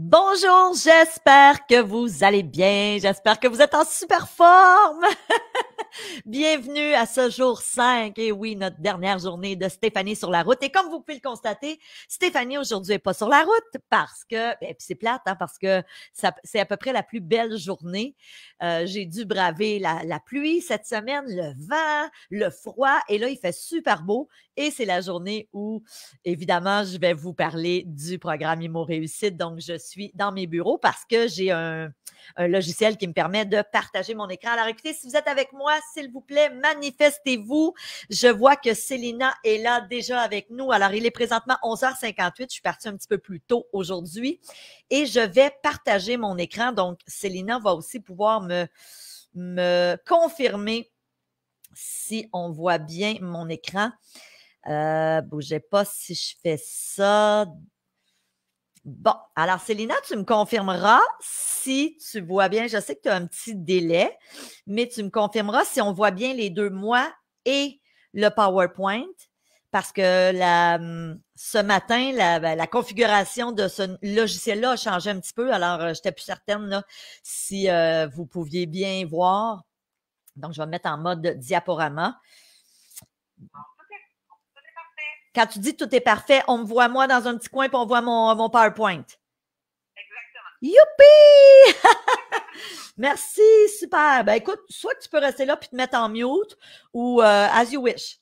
Bonjour, j'espère que vous allez bien, j'espère que vous êtes en super forme. Bienvenue à ce jour 5, et oui, notre dernière journée de Stéphanie sur la route. Et comme vous pouvez le constater, Stéphanie aujourd'hui n'est pas sur la route parce que, et puis c'est plate, hein, parce que c'est à peu près la plus belle journée. J'ai dû braver la pluie cette semaine, le vent, le froid, et là, il fait super beau. Et c'est la journée où, évidemment, je vais vous parler du programme Imo Réussite. Donc, je suis dans mes bureaux parce que j'ai un logiciel qui me permet de partager mon écran. Alors, écoutez, si vous êtes avec moi, s'il vous plaît, manifestez-vous. Je vois que Célina est là déjà avec nous. Alors, il est présentement 11h58. Je suis partie un petit peu plus tôt aujourd'hui et je vais partager mon écran. Donc, Célina va aussi pouvoir me confirmer si on voit bien mon écran. Bougez pas si je fais ça. Bon, alors Célina, tu me confirmeras si tu vois bien, je sais que tu as un petit délai, mais tu me confirmeras si on voit bien les deux, moi et le PowerPoint, parce que ce matin, la configuration de ce logiciel-là a changé un petit peu, alors je n'étais plus certaine là, si vous pouviez bien voir. Donc, je vais me mettre en mode diaporama. Quand tu dis tout est parfait, on me voit moi dans un petit coin, puis on voit mon PowerPoint. Exactement. Youpi! Merci, super. Ben écoute, soit que tu peux rester là puis te mettre en mute ou as you wish.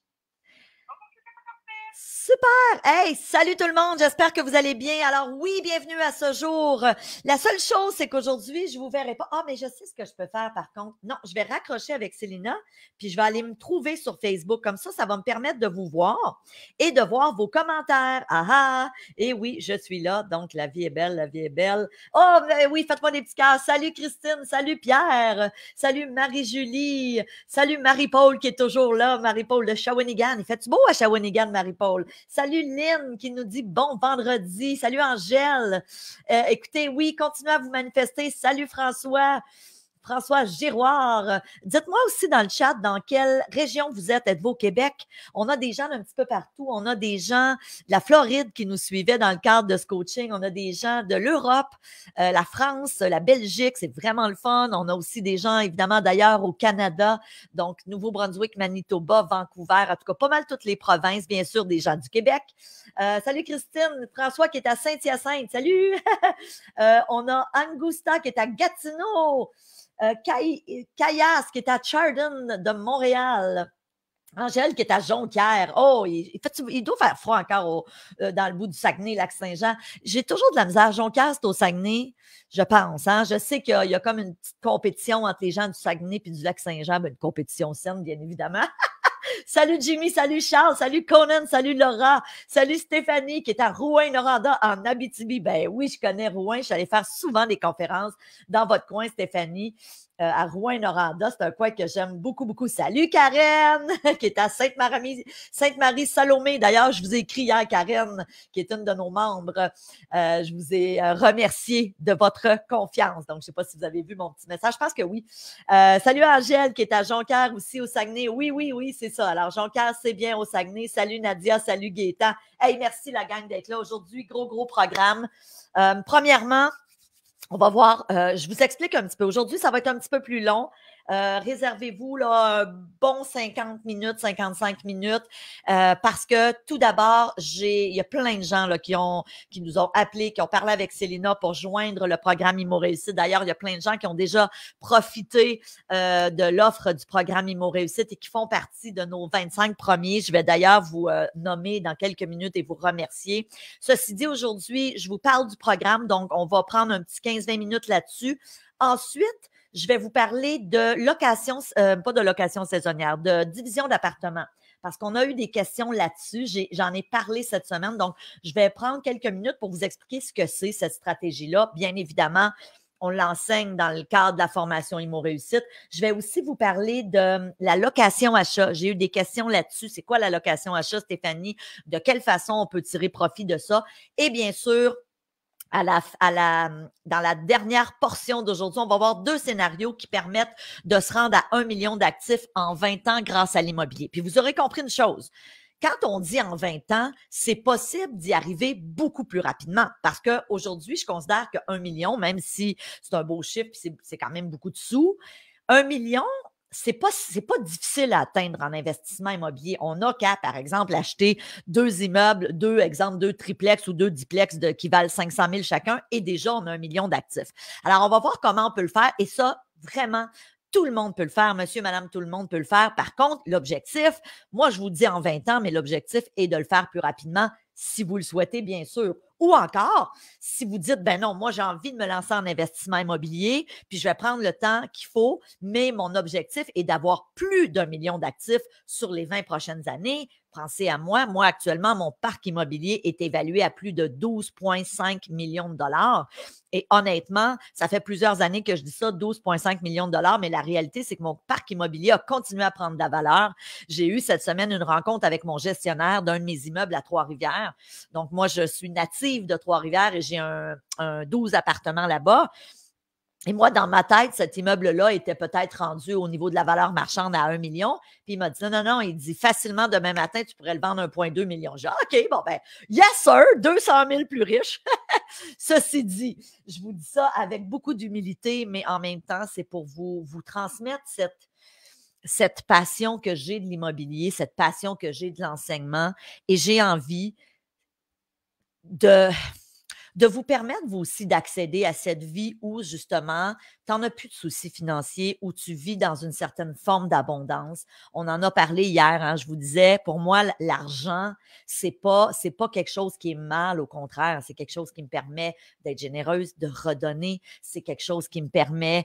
Super! Hey, salut tout le monde, j'espère que vous allez bien. Alors oui, bienvenue à ce jour. La seule chose, c'est qu'aujourd'hui, je vous verrai pas. Ah, mais je sais ce que je peux faire par contre. Non, je vais raccrocher avec Célina, puis je vais aller me trouver sur Facebook. Comme ça va me permettre de vous voir et de voir vos commentaires. Ah ah! Et oui, je suis là, donc la vie est belle, la vie est belle. Oh, ben oui, faites-moi des petits cœurs. Salut Christine, salut Pierre, salut Marie-Julie, salut Marie-Paul qui est toujours là, Marie-Paul de Shawinigan. Il fait-tu beau à Shawinigan, Marie-Paul? Salut Lynn qui nous dit bon vendredi. Salut Angèle. Écoutez, oui, continuez à vous manifester. Salut François. François Giroir. Dites-moi aussi dans le chat dans quelle région vous êtes. Êtes-vous au Québec? On a des gens d'un petit peu partout. On a des gens de la Floride qui nous suivaient dans le cadre de ce coaching. On a des gens de l'Europe, la France, la Belgique. C'est vraiment le fun. On a aussi des gens, évidemment, d'ailleurs au Canada. Donc, Nouveau-Brunswick, Manitoba, Vancouver. En tout cas, pas mal toutes les provinces. Bien sûr, des gens du Québec. Salut Christine. François qui est à Saint-Hyacinthe. Salut! On a Angusta qui est à Gatineau. Kayas qui est à Chardon de Montréal. Angèle qui est à Jonquière. Oh, il doit faire froid encore dans le bout du Saguenay, Lac-Saint-Jean. J'ai toujours de la misère. Jonquière, c'est au Saguenay, je pense. Hein? Je sais qu'il y a comme une petite compétition entre les gens du Saguenay et du Lac-Saint-Jean. Ben, une compétition saine, bien évidemment. Salut Jimmy, salut Charles, salut Conan, salut Laura, salut Stéphanie qui est à Rouyn-Noranda en Abitibi. Ben oui, je connais Rouyn, je suis allée faire souvent des conférences dans votre coin, Stéphanie, à Rouyn-Noranda. C'est un coin que j'aime beaucoup, beaucoup. Salut Karen qui est à Sainte-Marie-Salomé. D'ailleurs, je vous ai écrit hier, Karen, qui est une de nos membres. Je vous ai remercié de votre confiance. Donc, je ne sais pas si vous avez vu mon petit message. Je pense que oui. Salut Angèle qui est à Jonquière aussi au Saguenay. Oui, c'est ça. Alors, Jonquière, c'est bien au Saguenay. Salut Nadia, salut Gaétan. Hey, merci la gang d'être là aujourd'hui. Gros programme. Premièrement, on va voir, je vous explique un petit peu. Aujourd'hui, ça va être un petit peu plus long. Réservez-vous là, un bon 50 minutes, 55 minutes, parce que tout d'abord, il y a plein de gens là, qui nous ont appelés, qui ont parlé avec Célina pour joindre le programme Imo Réussite. D'ailleurs, il y a plein de gens qui ont déjà profité de l'offre du programme Imo Réussite et qui font partie de nos 25 premiers. Je vais d'ailleurs vous nommer dans quelques minutes et vous remercier. Ceci dit, aujourd'hui, je vous parle du programme, donc on va prendre un petit 15-20 minutes là-dessus. Ensuite, je vais vous parler de location, pas de location saisonnière, de division d'appartements. Parce qu'on a eu des questions là-dessus. J'en ai parlé cette semaine. Donc, je vais prendre quelques minutes pour vous expliquer ce que c'est, cette stratégie-là. Bien évidemment, on l'enseigne dans le cadre de la formation Imo Réussite. Je vais aussi vous parler de la location-achat. J'ai eu des questions là-dessus. C'est quoi la location-achat, Stéphanie? De quelle façon on peut tirer profit de ça? Et bien sûr, dans la dernière portion d'aujourd'hui, on va voir 2 scénarios qui permettent de se rendre à 1 million d'actifs en 20 ans grâce à l'immobilier. Puis vous aurez compris une chose. Quand on dit en 20 ans, c'est possible d'y arriver beaucoup plus rapidement parce qu'aujourd'hui, je considère que 1 million, même si c'est un beau chiffre, c'est quand même beaucoup de sous, 1 million, c'est pas difficile à atteindre en investissement immobilier. On n'a qu'à, par exemple, acheter 2 immeubles, deux triplex ou 2 duplex qui valent 500 000 chacun et déjà, on a 1 million d'actifs. Alors, on va voir comment on peut le faire et ça, vraiment, tout le monde peut le faire. Monsieur, madame, tout le monde peut le faire. Par contre, l'objectif, moi, je vous dis en 20 ans, mais l'objectif est de le faire plus rapidement si vous le souhaitez, bien sûr. Ou encore, si vous dites, ben non, moi, j'ai envie de me lancer en investissement immobilier, puis je vais prendre le temps qu'il faut, mais mon objectif est d'avoir plus d'1 million d'actifs sur les 20 prochaines années. Pensez à moi. Moi, actuellement, mon parc immobilier est évalué à plus de 12,5 millions de dollars. Et honnêtement, ça fait plusieurs années que je dis ça, 12,5 millions de dollars, mais la réalité, c'est que mon parc immobilier a continué à prendre de la valeur. J'ai eu cette semaine une rencontre avec mon gestionnaire d'un de mes immeubles à Trois-Rivières. Donc, moi, je suis native de Trois-Rivières et j'ai un 12 appartements là-bas. Et moi, dans ma tête, cet immeuble-là était peut-être rendu au niveau de la valeur marchande à 1 million. Puis il m'a dit, non, il dit facilement demain matin, tu pourrais le vendre 1,2 million. J'ai dit, OK, bon, ben, yes, sir, 200 000 plus riche. Ceci dit, je vous dis ça avec beaucoup d'humilité, mais en même temps, c'est pour vous transmettre cette passion que j'ai de l'immobilier, cette passion que j'ai de l'enseignement. Et j'ai envie de vous permettre, vous aussi, d'accéder à cette vie où, justement, tu n'en as plus de soucis financiers, où tu vis dans une certaine forme d'abondance. On en a parlé hier, hein, je vous disais, pour moi, l'argent, c'est pas quelque chose qui est mal, au contraire, c'est quelque chose qui me permet d'être généreuse, de redonner, c'est quelque chose qui me permet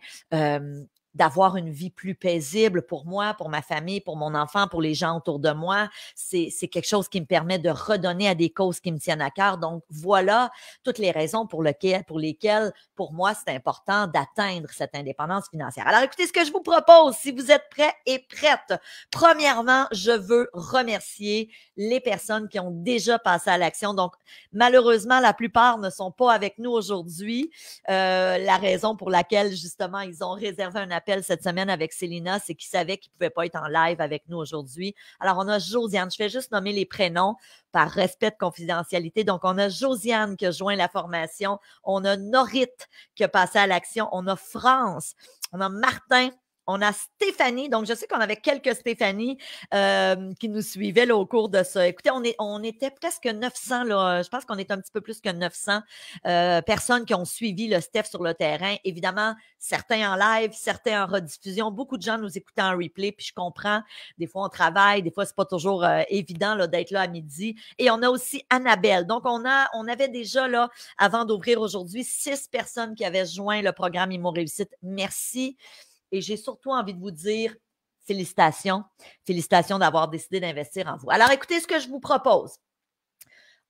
d'avoir une vie plus paisible pour moi, pour ma famille, pour mon enfant, pour les gens autour de moi. C'est quelque chose qui me permet de redonner à des causes qui me tiennent à cœur. Donc, voilà toutes les raisons pour lesquelles, pour moi, c'est important d'atteindre cette indépendance financière. Alors, écoutez ce que je vous propose, si vous êtes prêts et prêtes. Premièrement, je veux remercier les personnes qui ont déjà passé à l'action. Donc, malheureusement, la plupart ne sont pas avec nous aujourd'hui. La raison pour laquelle, justement, ils ont réservé un appel cette semaine avec Célina, c'est qu'ils savaient qu'ils ne pouvaient pas être en live avec nous aujourd'hui. Alors, on a Josiane. Je vais juste nommer les prénoms par respect de confidentialité. Donc, on a Josiane qui a joint la formation. On a Norit qui a passé à l'action. On a France. On a Martin. On a Stéphanie, donc je sais qu'on avait quelques Stéphanie qui nous suivaient là, au cours de ça. Écoutez, on était presque 900, là, je pense qu'on est un petit peu plus que 900 personnes qui ont suivi le Steph sur le terrain. Évidemment, certains en live, certains en rediffusion. Beaucoup de gens nous écoutaient en replay, puis je comprends. Des fois, on travaille, des fois, c'est pas toujours évident là, d'être là à midi. Et on a aussi Annabelle. Donc, on avait déjà, là, avant d'ouvrir aujourd'hui, 6 personnes qui avaient joint le programme Immo Réussite. Merci. Et j'ai surtout envie de vous dire félicitations. Félicitations d'avoir décidé d'investir en vous. Alors, écoutez ce que je vous propose.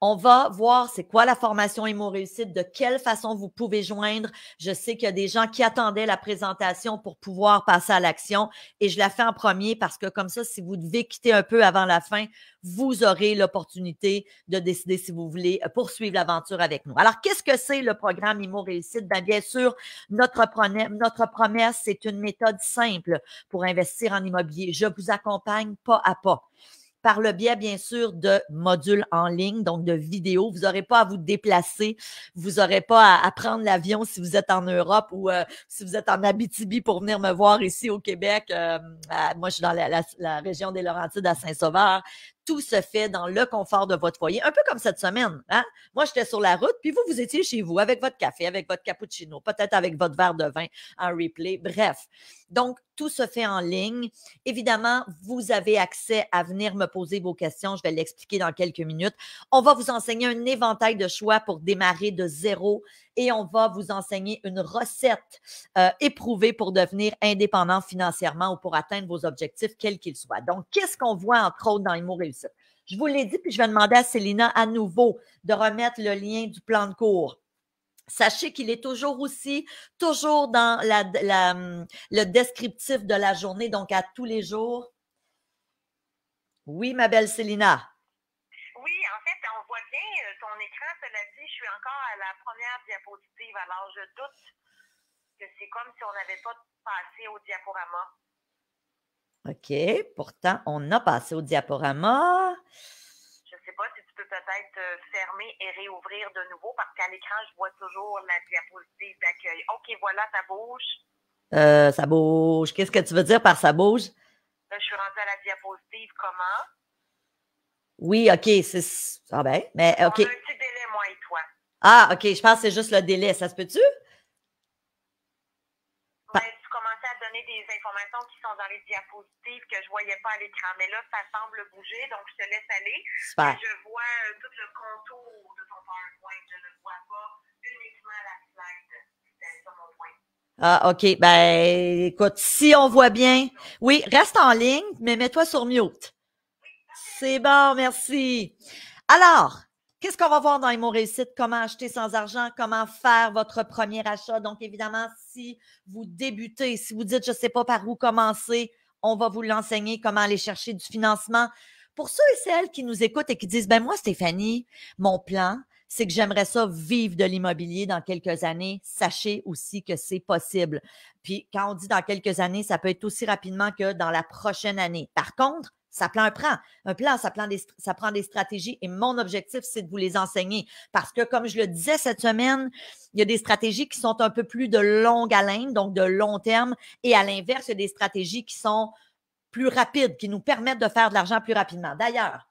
On va voir c'est quoi la formation Immo Réussite, de quelle façon vous pouvez joindre. Je sais qu'il y a des gens qui attendaient la présentation pour pouvoir passer à l'action et je la fais en premier parce que comme ça, si vous devez quitter un peu avant la fin, vous aurez l'opportunité de décider si vous voulez poursuivre l'aventure avec nous. Alors, qu'est-ce que c'est le programme Immo Réussite? Bien sûr, notre promesse, c'est une méthode simple pour investir en immobilier. Je vous accompagne pas à pas par le biais, bien sûr, de modules en ligne, donc de vidéos. Vous n'aurez pas à vous déplacer. Vous n'aurez pas à prendre l'avion si vous êtes en Europe ou si vous êtes en Abitibi pour venir me voir ici au Québec. Moi, je suis dans la région des Laurentides à Saint-Sauveur. Tout se fait dans le confort de votre foyer, un peu comme cette semaine. Hein? Moi, j'étais sur la route, puis vous étiez chez vous avec votre café, avec votre cappuccino, peut-être avec votre verre de vin en replay. Bref, donc, tout se fait en ligne. Évidemment, vous avez accès à venir me poser vos questions. Je vais l'expliquer dans quelques minutes. On va vous enseigner un éventail de choix pour démarrer de zéro et on va vous enseigner une recette éprouvée pour devenir indépendant financièrement ou pour atteindre vos objectifs, quels qu'ils soient. Donc, qu'est-ce qu'on voit, entre autres, dans Immo Réussite? Je vous l'ai dit, puis je vais demander à Célina à nouveau de remettre le lien du plan de cours. Sachez qu'il est toujours dans le descriptif de la journée, donc à tous les jours. Oui, ma belle Célina. Oui, en fait, on voit bien ton écran. Cela dit, je suis encore à la première diapositive. Alors, je doute que c'est comme si on n'avait pas passé au diaporama. OK. Pourtant, on a passé au diaporama. Je ne sais pas si tu peux peut-être fermer et réouvrir de nouveau parce qu'à l'écran, je vois toujours la diapositive d'accueil. OK, voilà, ça bouge. Ça bouge. Qu'est-ce que tu veux dire par ça bouge? Là, je suis rendue à la diapositive comment? Oui, OK. Ah ben, mais OK. On a un petit délai, moi et toi. Ah, OK. Je pense que c'est juste le délai. Ça se peut-tu? Mais tu commençais à donner des informations qui sont dans les diapositives que je ne voyais pas à l'écran. Mais là, ça semble bouger, donc je te laisse aller. Super. Et je vois tout le contour de ton PowerPoint. Je ne vois pas uniquement la slide. C'est ça mon point. Ah, OK. Ben, écoute, si on voit bien. Oui, reste en ligne, mais mets-toi sur mute. C'est bon, merci. Alors, qu'est-ce qu'on va voir dans les mots réussite? Comment acheter sans argent? Comment faire votre premier achat? Donc, évidemment, si vous débutez, si vous dites, je ne sais pas par où commencer, on va vous l'enseigner, comment aller chercher du financement. Pour ceux et celles qui nous écoutent et qui disent, ben moi, Stéphanie, mon plan, c'est que j'aimerais ça vivre de l'immobilier dans quelques années. Sachez aussi que c'est possible. Puis, quand on dit dans quelques années, ça peut être aussi rapidement que dans la prochaine année. Par contre, ça prend un plan. Un plan, ça prend des stratégies et mon objectif, c'est de vous les enseigner parce que, comme je le disais cette semaine, il y a des stratégies qui sont un peu plus de longue haleine, donc de long terme, et à l'inverse, il y a des stratégies qui sont plus rapides, qui nous permettent de faire de l'argent plus rapidement. D'ailleurs,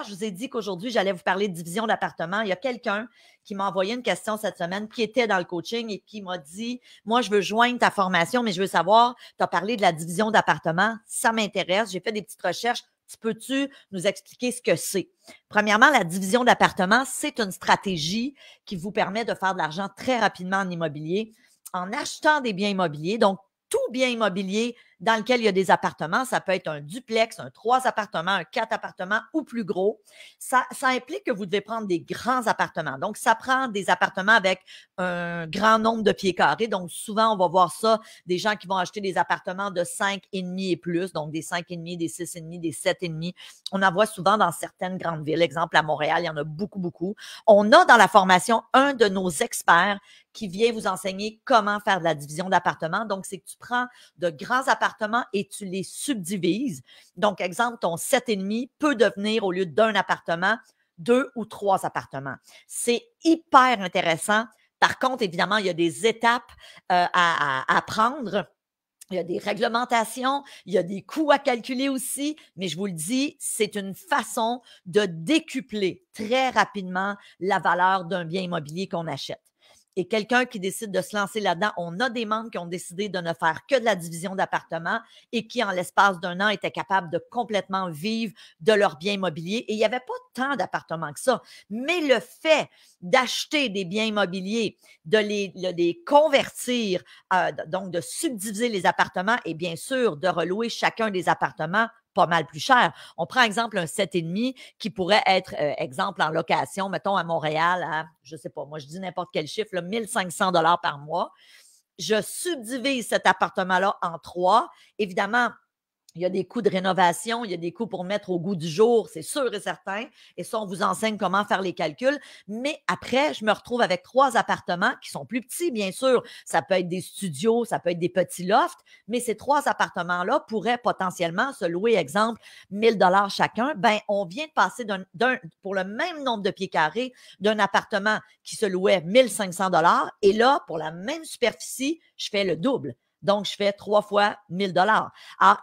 je vous ai dit qu'aujourd'hui, j'allais vous parler de division d'appartement. Il y a quelqu'un qui m'a envoyé une question cette semaine qui était dans le coaching et qui m'a dit, moi, je veux joindre ta formation, mais je veux savoir, tu as parlé de la division d'appartement, ça m'intéresse, j'ai fait des petites recherches. Peux-tu nous expliquer ce que c'est? Premièrement, la division d'appartement, c'est une stratégie qui vous permet de faire de l'argent très rapidement en immobilier en achetant des biens immobiliers. Donc, tout bien immobilier dans lequel il y a des appartements. Ça peut être un duplex, un 3 appartements, un 4 appartements ou plus gros. Ça implique que vous devez prendre des grands appartements. Donc, ça prend des appartements avec un grand nombre de pieds carrés. Donc, souvent, on va voir ça, des gens qui vont acheter des appartements de 5,5 et plus, donc des 5,5, des 6,5, des 7,5. On en voit souvent dans certaines grandes villes. Exemple, à Montréal, il y en a beaucoup, beaucoup. On a dans la formation un de nos experts qui vient vous enseigner comment faire de la division d'appartements. Donc, c'est que tu prends de grands appartements et tu les subdivises. Donc, exemple, ton 7,5 peut devenir, au lieu d'un appartement, 2 ou 3 appartements. C'est hyper intéressant. Par contre, évidemment, il y a des étapes à prendre. Il y a des réglementations, il y a des coûts à calculer aussi, mais je vous le dis, c'est une façon de décupler très rapidement la valeur d'un bien immobilier qu'on achète. Et quelqu'un qui décide de se lancer là-dedans, on a des membres qui ont décidé de ne faire que de la division d'appartements et qui, en l'espace d'un an, étaient capables de complètement vivre de leur bien immobilier. Et il n'y avait pas tant d'appartements que ça. Mais le fait d'acheter des biens immobiliers, de les convertir, donc de subdiviser les appartements et bien sûr de relouer chacun des appartements pas mal plus cher. On prend exemple un 7,5 qui pourrait être, exemple, en location, mettons à Montréal, à, je ne sais pas, moi je dis n'importe quel chiffre, là, 1 500 $ par mois. Je subdivise cet appartement-là en 3. Évidemment, il y a des coûts de rénovation, il y a des coûts pour mettre au goût du jour, c'est sûr et certain. Et ça, on vous enseigne comment faire les calculs. Mais après, je me retrouve avec 3 appartements qui sont plus petits, bien sûr. Ça peut être des studios, ça peut être des petits lofts, mais ces 3 appartements-là pourraient potentiellement se louer, exemple, 1 000 $ chacun. Ben, on vient de passer pour le même nombre de pieds carrés d'un appartement qui se louait 1 500 $ et là, pour la même superficie, je fais le double. Donc, je fais 3 fois 1 000 $. Alors,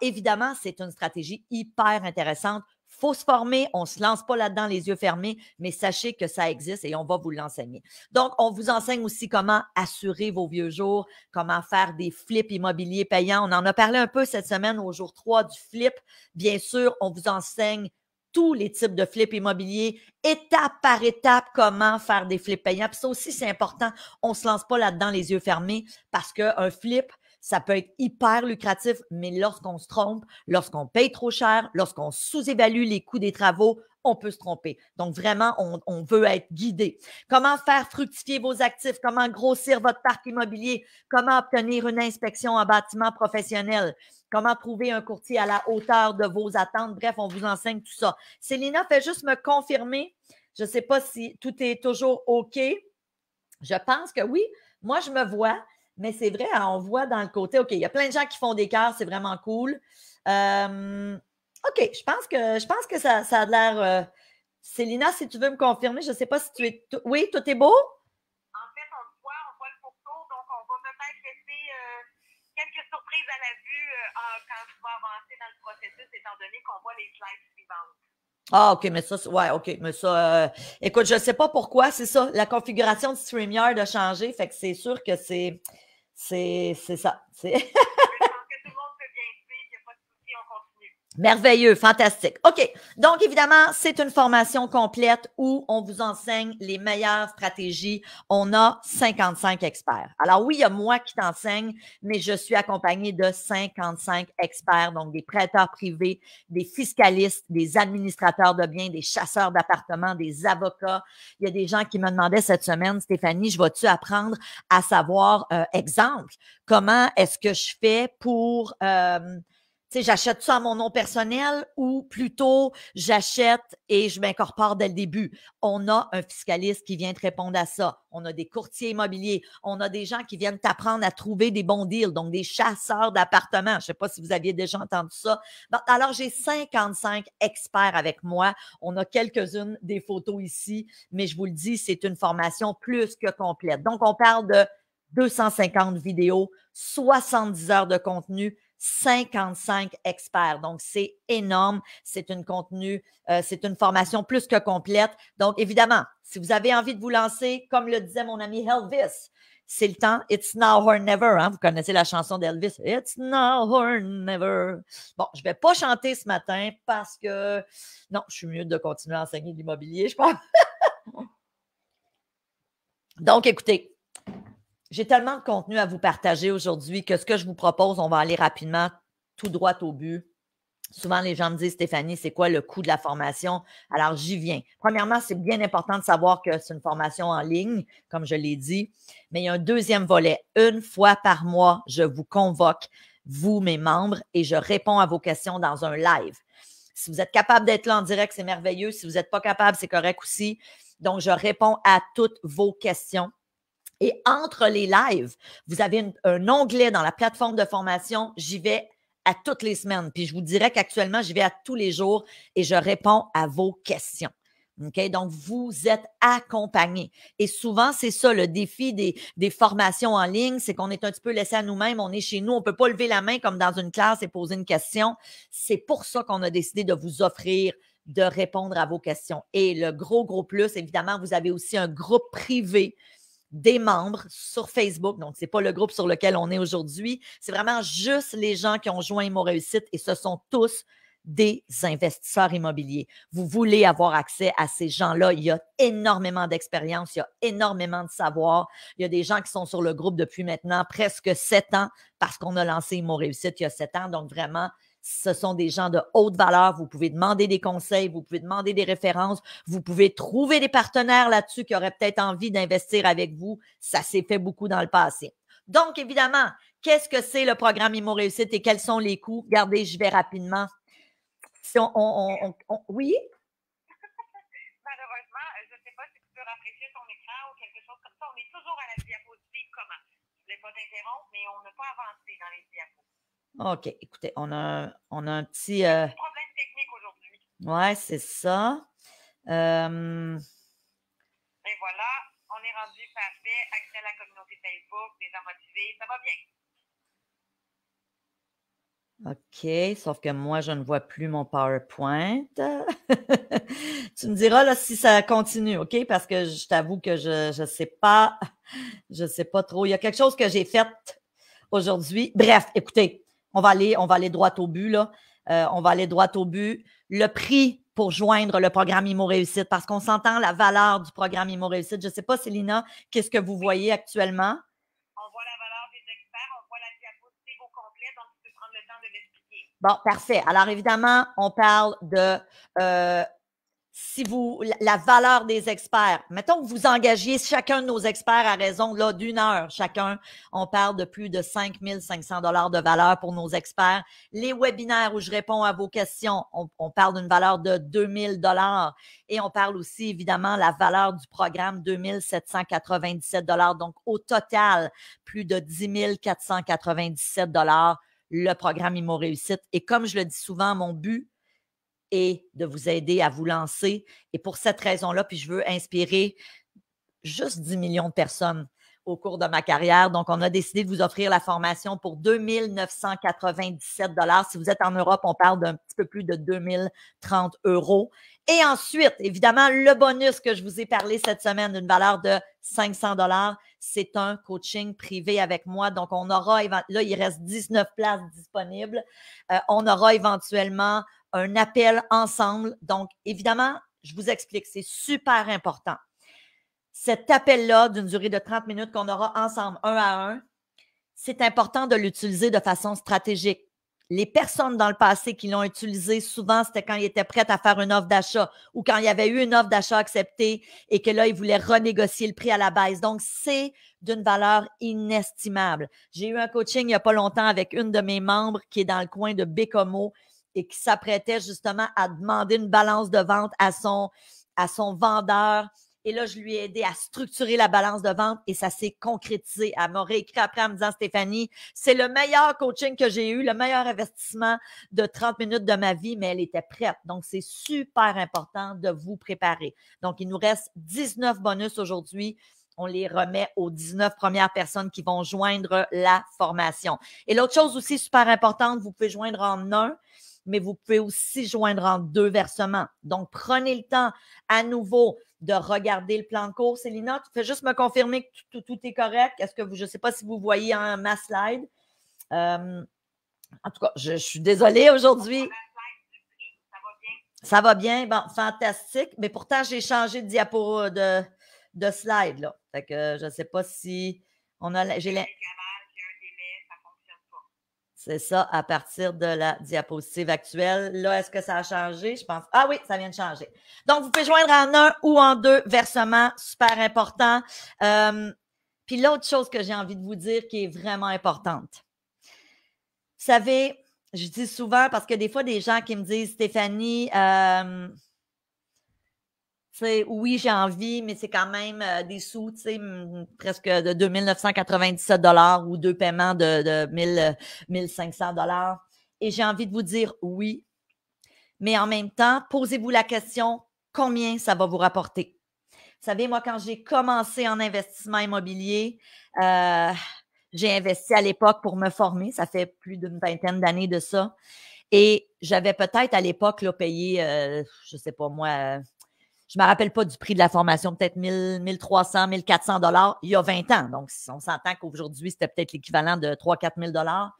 évidemment, c'est une stratégie hyper intéressante. Il faut se former, on ne se lance pas là-dedans les yeux fermés, mais sachez que ça existe et on va vous l'enseigner. Donc, on vous enseigne aussi comment assurer vos vieux jours, comment faire des flips immobiliers payants. On en a parlé un peu cette semaine au jour 3 du flip. Bien sûr, on vous enseigne tous les types de flips immobiliers, étape par étape, comment faire des flips payants. Puis ça aussi, c'est important. On ne se lance pas là-dedans les yeux fermés parce qu'un flip, ça peut être hyper lucratif, mais lorsqu'on se trompe, lorsqu'on paye trop cher, lorsqu'on sous-évalue les coûts des travaux, on peut se tromper. Donc, vraiment, on veut être guidé. Comment faire fructifier vos actifs? Comment grossir votre parc immobilier? Comment obtenir une inspection en bâtiment professionnel? Comment trouver un courtier à la hauteur de vos attentes? Bref, on vous enseigne tout ça. Célina, fais juste me confirmer. Je ne sais pas si tout est toujours OK. Je pense que oui. Moi, je me vois. Mais c'est vrai, hein, on voit dans le côté, OK, il y a plein de gens qui font des cœurs, c'est vraiment cool. OK, je pense que ça a l'air. Célina, si tu veux me confirmer, je ne sais pas si tu es. Oui, tout est beau? En fait, on voit le pourtour, donc on va peut-être laisser quelques surprises à la vue quand tu vas avancer dans le processus, étant donné qu'on voit les slides suivantes. Ah, OK, mais ça, ouais, OK, mais ça, écoute, je ne sais pas pourquoi, c'est ça. La configuration de StreamYard a changé, fait que c'est sûr que c'est ça. Je pense que tout le monde peut bien suivre, il n'y a pas de souci, on continue. Merveilleux, fantastique. OK. Donc, évidemment, c'est une formation complète où on vous enseigne les meilleures stratégies. On a 55 experts. Alors oui, il y a moi qui t'enseigne, mais je suis accompagnée de 55 experts, donc des prêteurs privés, des fiscalistes, des administrateurs de biens, des chasseurs d'appartements, des avocats. Il y a des gens qui me demandaient cette semaine, Stéphanie, je vais-tu apprendre à savoir, exemple, comment est-ce que je fais pour... tu sais, j'achète ça à mon nom personnel ou plutôt j'achète et je m'incorpore dès le début. On a un fiscaliste qui vient te répondre à ça. On a des courtiers immobiliers. On a des gens qui viennent t'apprendre à trouver des bons deals, donc des chasseurs d'appartements. Je ne sais pas si vous aviez déjà entendu ça. Bon, alors, j'ai 55 experts avec moi. On a quelques-unes des photos ici, mais je vous le dis, c'est une formation plus que complète. Donc, on parle de 250 vidéos, 70 heures de contenu, 55 experts. Donc, c'est énorme. C'est une formation plus que complète. Donc, évidemment, si vous avez envie de vous lancer, comme le disait mon ami Elvis, c'est le temps. It's now or never. Hein? Vous connaissez la chanson d'Elvis. It's now or never. Bon, je ne vais pas chanter ce matin parce que non, je suis mieux de continuer à enseigner l'immobilier, je pense. Donc, écoutez, j'ai tellement de contenu à vous partager aujourd'hui que ce que je vous propose, on va aller rapidement, tout droit au but. Souvent, les gens me disent, Stéphanie, c'est quoi le coût de la formation? Alors, j'y viens. Premièrement, c'est bien important de savoir que c'est une formation en ligne, comme je l'ai dit, mais il y a un deuxième volet. Une fois par mois, je vous convoque, vous, mes membres, et je réponds à vos questions dans un live. Si vous êtes capable d'être là en direct, c'est merveilleux. Si vous n'êtes pas capable, c'est correct aussi. Donc, je réponds à toutes vos questions. Et entre les lives, vous avez un onglet dans la plateforme de formation. J'y vais à toutes les semaines. Puis je vous dirais qu'actuellement, j'y vais à tous les jours et je réponds à vos questions. OK? Donc, vous êtes accompagnés. Et souvent, c'est ça le défi des formations en ligne, c'est qu'on est un petit peu laissé à nous-mêmes. On est chez nous, on ne peut pas lever la main comme dans une classe et poser une question. C'est pour ça qu'on a décidé de vous offrir de répondre à vos questions. Et le gros plus, évidemment, vous avez aussi un groupe privé des membres sur Facebook. Donc, ce n'est pas le groupe sur lequel on est aujourd'hui. C'est vraiment juste les gens qui ont joint Immo Réussite et ce sont tous des investisseurs immobiliers. Vous voulez avoir accès à ces gens-là. Il y a énormément d'expérience, il y a énormément de savoir. Il y a des gens qui sont sur le groupe depuis maintenant presque 7 ans parce qu'on a lancé Immo Réussite il y a 7 ans. Donc, vraiment, ce sont des gens de haute valeur. Vous pouvez demander des conseils, vous pouvez demander des références, vous pouvez trouver des partenaires là-dessus qui auraient peut-être envie d'investir avec vous. Ça s'est fait beaucoup dans le passé. Donc, évidemment, qu'est-ce que c'est le programme Immo Réussite et quels sont les coûts? Regardez, je vais rapidement. Si oui? Malheureusement, je ne sais pas si tu peux rafraîchir ton écran ou quelque chose comme ça. On est toujours à la diapositive comment? Je ne voulais pas t'interrompre, mais on n'a pas avancé dans les diapos. OK. Écoutez, on a un petit... problème technique aujourd'hui. Oui, c'est ça. Et voilà, on est rendu parfait. Accès à la communauté Facebook, des gens motivés, ça va bien. OK, sauf que moi, je ne vois plus mon PowerPoint. Tu me diras là, si ça continue, OK? Parce que je t'avoue que je sais pas trop. Il y a quelque chose que j'ai fait aujourd'hui. Bref, écoutez, on va aller droit au but, là. On va aller droit au but. Le prix pour joindre le programme Immo Réussite, parce qu'on s'entend la valeur du programme Immo Réussite. Je ne sais pas, Célina, qu'est-ce que vous voyez actuellement? On voit la valeur des experts, on voit la diapositive au complet, donc tu peux prendre le temps de l'expliquer. Bon, parfait. Alors, évidemment, on parle de la valeur des experts. Mettons que vous engagiez chacun de nos experts à raison là d'1 heure chacun. On parle de plus de 5 500 $ de valeur pour nos experts. Les webinaires où je réponds à vos questions, on parle d'une valeur de 2 000 $ et on parle aussi évidemment la valeur du programme 2 797 $. Donc, au total, plus de 10 497 $. le programme Immo Réussite. Et comme je le dis souvent, mon but est de vous aider à vous lancer. Et pour cette raison-là, puis je veux inspirer juste 10 millions de personnes au cours de ma carrière. Donc, on a décidé de vous offrir la formation pour 2 997 $. Si vous êtes en Europe, on parle d'un petit peu plus de 2 030 €. Et ensuite, évidemment, le bonus que je vous ai parlé cette semaine d'une valeur de 500 $, c'est un coaching privé avec moi. Donc, on aura, là, il reste 19 places disponibles. On aura éventuellement un appel ensemble. Donc, évidemment, je vous explique, c'est super important. Cet appel-là, d'une durée de 30 minutes qu'on aura ensemble, 1 à 1, c'est important de l'utiliser de façon stratégique. Les personnes dans le passé qui l'ont utilisé, souvent, c'était quand ils étaient prêts à faire une offre d'achat ou quand il y avait eu une offre d'achat acceptée et que là, ils voulaient renégocier le prix à la baisse. Donc, c'est d'une valeur inestimable. J'ai eu un coaching il n'y a pas longtemps avec une de mes membres qui est dans le coin de Bécomo et qui s'apprêtait justement à demander une balance de vente à son vendeur. Et là, je lui ai aidé à structurer la balance de vente et ça s'est concrétisé. Elle m'a réécrit après en me disant, Stéphanie, c'est le meilleur coaching que j'ai eu, le meilleur investissement de 30 minutes de ma vie, mais elle était prête. Donc, c'est super important de vous préparer. Donc, il nous reste 19 bonus aujourd'hui. On les remet aux 19 premières personnes qui vont joindre la formation. Et l'autre chose aussi super importante, vous pouvez joindre en un, mais vous pouvez aussi joindre en 2 versements. Donc, prenez le temps à nouveau de regarder le plan de cours. Célina, tu fais juste me confirmer que tout est correct. Est-ce que je ne sais pas si vous voyez ma slide. En tout cas, je suis désolée aujourd'hui. Ça va bien. Bon, fantastique. Mais pourtant, j'ai changé de diapo de slide, là. Fait que je ne sais pas si on a. C'est ça, à partir de la diapositive actuelle. Là, est-ce que ça a changé? Je pense. Ah oui, ça vient de changer. Donc, vous pouvez joindre en 1 ou en 2 versements. Super important. Puis l'autre chose que j'ai envie de vous dire qui est vraiment importante. Vous savez, je dis souvent parce que des fois, des gens qui me disent, Stéphanie, oui, j'ai envie, mais c'est quand même des sous, presque de 2 997 $ ou 2 paiements de 1 500 $. Et j'ai envie de vous dire oui, mais en même temps, posez-vous la question, combien ça va vous rapporter? Vous savez, moi, quand j'ai commencé en investissement immobilier, j'ai investi à l'époque pour me former. Ça fait plus d'une vingtaine d'années de ça. Et j'avais peut-être à l'époque là, payé, je ne sais pas moi, je ne me rappelle pas du prix de la formation, peut-être 1300, 1400 $ il y a 20 ans. Donc, on s'entend qu'aujourd'hui, c'était peut-être l'équivalent de 3 000 à 4 000 $.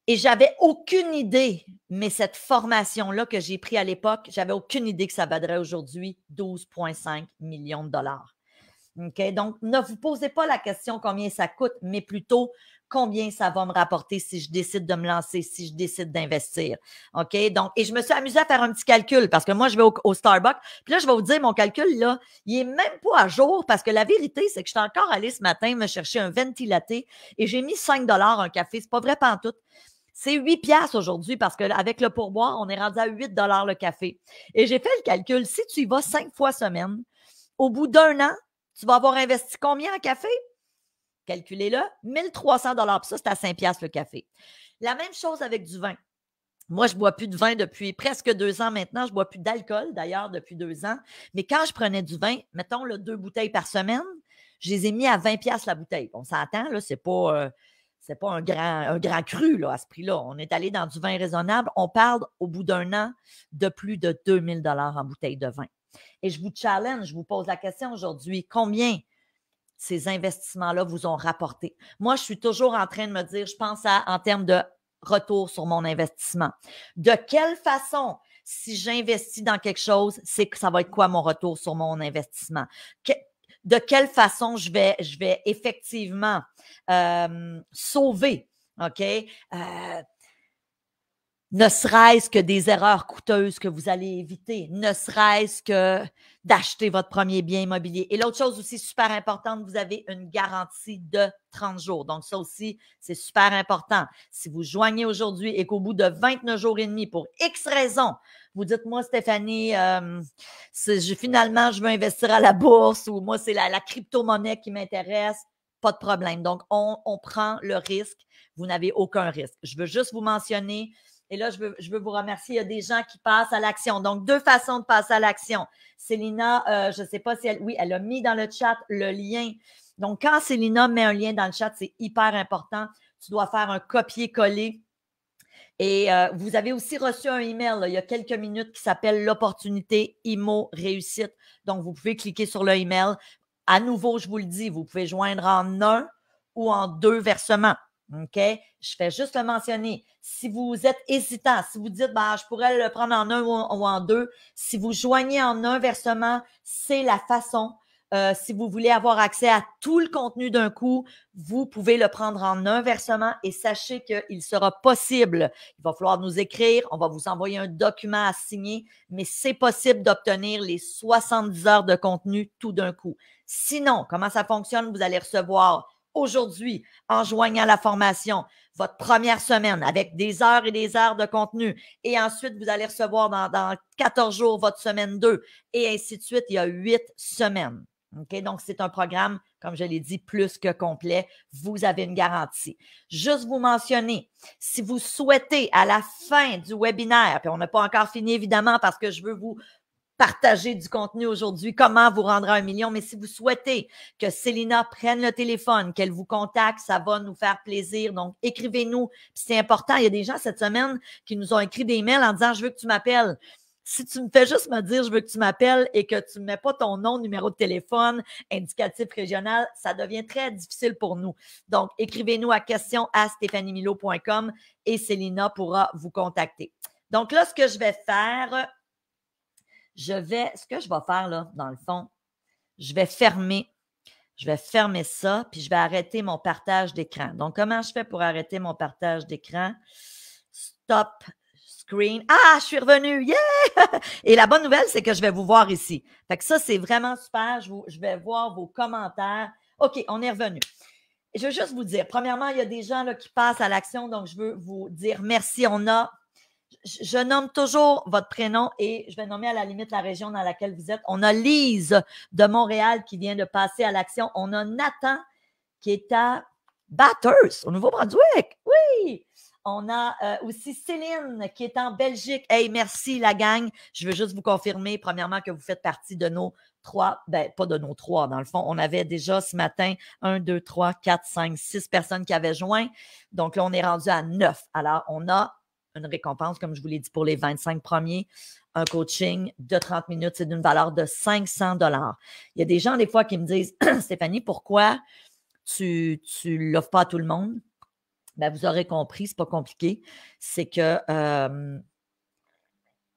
Et j'avais aucune idée, mais cette formation-là que j'ai prise à l'époque, j'avais aucune idée que ça vaudrait aujourd'hui 12,5 millions de dollars. OK? Donc, ne vous posez pas la question combien ça coûte, mais plutôt combien ça va me rapporter si je décide de me lancer, si je décide d'investir. OK? Donc, et je me suis amusée à faire un petit calcul parce que moi, je vais au Starbucks. Puis là, je vais vous dire, mon calcul, là, il est même pas à jour parce que la vérité, c'est que je suis encore allée ce matin me chercher un venti latte et j'ai mis 5 $ un café. C'est pas vrai pantoute. C'est 8 piastres aujourd'hui parce qu'avec le pourboire, on est rendu à 8 $ le café. Et j'ai fait le calcul. Si tu y vas 5 fois semaine, au bout d'un an, tu vas avoir investi combien en café? Calculez-le, 1 300 $. Puis ça, c'est à 5 piastres le café. La même chose avec du vin. Moi, je ne bois plus de vin depuis presque 2 ans maintenant. Je ne bois plus d'alcool, d'ailleurs, depuis 2 ans. Mais quand je prenais du vin, mettons là, 2 bouteilles par semaine, je les ai mis à 20 piastres la bouteille. On s'entend, là, c'est pas un grand cru là, à ce prix-là. On est allé dans du vin raisonnable. On parle, au bout d'un an, de plus de 2 000 $ en bouteille de vin. Et je vous challenge, je vous pose la question aujourd'hui, combien ces investissements-là vous ont rapporté? Moi, je suis toujours en train de me dire, je pense en termes de retour sur mon investissement. De quelle façon, si j'investis dans quelque chose, c'est que ça va être quoi mon retour sur mon investissement? De quelle façon je vais effectivement sauver, OK? Ne serait-ce que des erreurs coûteuses que vous allez éviter, ne serait-ce que d'acheter votre premier bien immobilier. Et l'autre chose aussi super importante, vous avez une garantie de 30 jours. Donc, ça aussi, c'est super important. Si vous joignez aujourd'hui et qu'au bout de 29 jours et demi, pour X raisons, vous dites, moi, Stéphanie, finalement, je veux investir à la bourse ou moi, c'est la crypto-monnaie qui m'intéresse. pas de problème. Donc, on prend le risque. Vous n'avez aucun risque. Je veux juste vous mentionner, et là, je veux vous remercier. Il y a des gens qui passent à l'action. Donc, 2 façons de passer à l'action. Célina, je ne sais pas si elle a mis dans le chat le lien. Donc, quand Célina met un lien dans le chat, c'est hyper important. Tu dois faire un copier-coller. Et vous avez aussi reçu un email il y a quelques minutes qui s'appelle l'opportunité IMO réussite. Donc, vous pouvez cliquer sur le email. À nouveau, je vous le dis, vous pouvez joindre en 1 ou en 2 versements. OK? Je fais juste le mentionner. Si vous êtes hésitant, si vous dites, je pourrais le prendre en 1 ou en 2, si vous joignez en un versement, c'est la façon. Si vous voulez avoir accès à tout le contenu d'un coup, vous pouvez le prendre en un versement et sachez qu'il sera possible. Il va falloir nous écrire, on va vous envoyer un document à signer, mais c'est possible d'obtenir les 70 heures de contenu tout d'un coup. Sinon, comment ça fonctionne? Vous allez recevoir aujourd'hui, en joignant la formation, votre première semaine avec des heures et des heures de contenu. Et ensuite, vous allez recevoir dans 14 jours votre semaine 2 et ainsi de suite. Il y a 8 semaines. OK? Donc, c'est un programme, comme je l'ai dit, plus que complet. Vous avez une garantie. Juste vous mentionner, si vous souhaitez à la fin du webinaire, puis on n'a pas encore fini évidemment parce que je veux vous partager du contenu aujourd'hui, comment vous rendre à 1 million, mais si vous souhaitez que Célina prenne le téléphone, qu'elle vous contacte, ça va nous faire plaisir. Donc, écrivez-nous. Puis c'est important, il y a des gens cette semaine qui nous ont écrit des mails en disant « Je veux que tu m'appelles ». Si tu me fais juste me dire « Je veux que tu m'appelles » et que tu ne mets pas ton nom, numéro de téléphone, indicatif régional, ça devient très difficile pour nous. Donc, écrivez-nous à questions@stephaniemilo.com et Célina pourra vous contacter. Donc là, ce que je vais faire, ce que je vais faire là, dans le fond, je vais fermer ça, puis je vais arrêter mon partage d'écran. Donc, comment je fais pour arrêter mon partage d'écran? Stop screen. Ah, je suis revenue! Yeah! Et la bonne nouvelle, c'est que je vais vous voir ici. Fait que ça, c'est vraiment super. Je vais voir vos commentaires. OK, on est revenu. Je veux juste vous dire, premièrement, il y a des gens là, qui passent à l'action, donc je veux vous dire merci. Je nomme toujours votre prénom et je vais nommer à la limite la région dans laquelle vous êtes. On a Lise de Montréal qui vient de passer à l'action. On a Nathan qui est à Bathurst, au Nouveau-Brunswick. Oui! On a aussi Céline qui est en Belgique. Hey, merci la gang. Je veux juste vous confirmer, premièrement, que vous faites partie de nos 3, pas de nos 3, dans le fond. On avait déjà ce matin 1, 2, 3, 4, 5, 6 personnes qui avaient joint. Donc là, on est rendu à 9. Alors, on a une récompense, comme je vous l'ai dit, pour les 25 premiers. Un coaching de 30 minutes, c'est d'une valeur de 500 $. Il y a des gens, des fois, qui me disent « Stéphanie, pourquoi tu ne l'offres pas à tout le monde? » Vous aurez compris, ce n'est pas compliqué. C'est que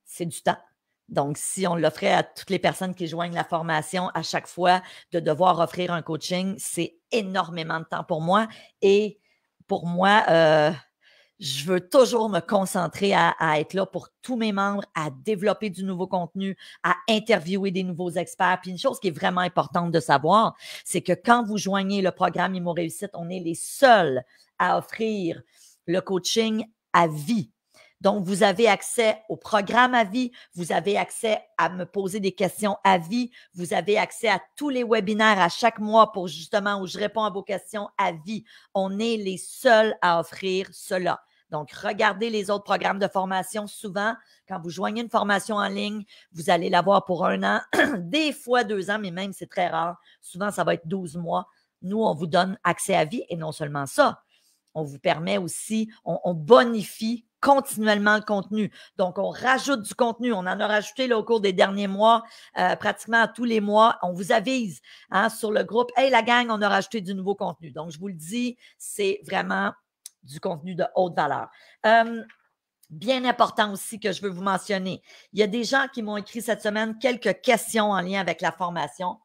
c'est du temps. Donc, si on l'offrait à toutes les personnes qui joignent la formation à chaque fois de devoir offrir un coaching, c'est énormément de temps pour moi. Et pour moi, je veux toujours me concentrer à être là pour tous mes membres, à développer du nouveau contenu, à interviewer des nouveaux experts. Puis une chose qui est vraiment importante de savoir, c'est que quand vous joignez le programme IMO Réussite, on est les seuls à offrir le coaching à vie. Donc, vous avez accès au programme à vie, vous avez accès à me poser des questions à vie, vous avez accès à tous les webinaires à chaque mois pour justement où je réponds à vos questions à vie. On est les seuls à offrir cela. Donc, regardez les autres programmes de formation. Souvent, quand vous joignez une formation en ligne, vous allez l'avoir pour 1 an, des fois 2 ans, mais même c'est très rare. Souvent, ça va être 12 mois. Nous, on vous donne accès à vie et non seulement ça. On vous permet aussi, on bonifie continuellement le contenu. Donc, on rajoute du contenu. On en a rajouté là, au cours des derniers mois, pratiquement à tous les mois. On vous avise sur le groupe. « Hey, la gang, on a rajouté du nouveau contenu. » Donc, je vous le dis, c'est vraiment du contenu de haute valeur. Bien important aussi que je veux vous mentionner. Il y a des gens qui m'ont écrit cette semaine quelques questions en lien avec la formation.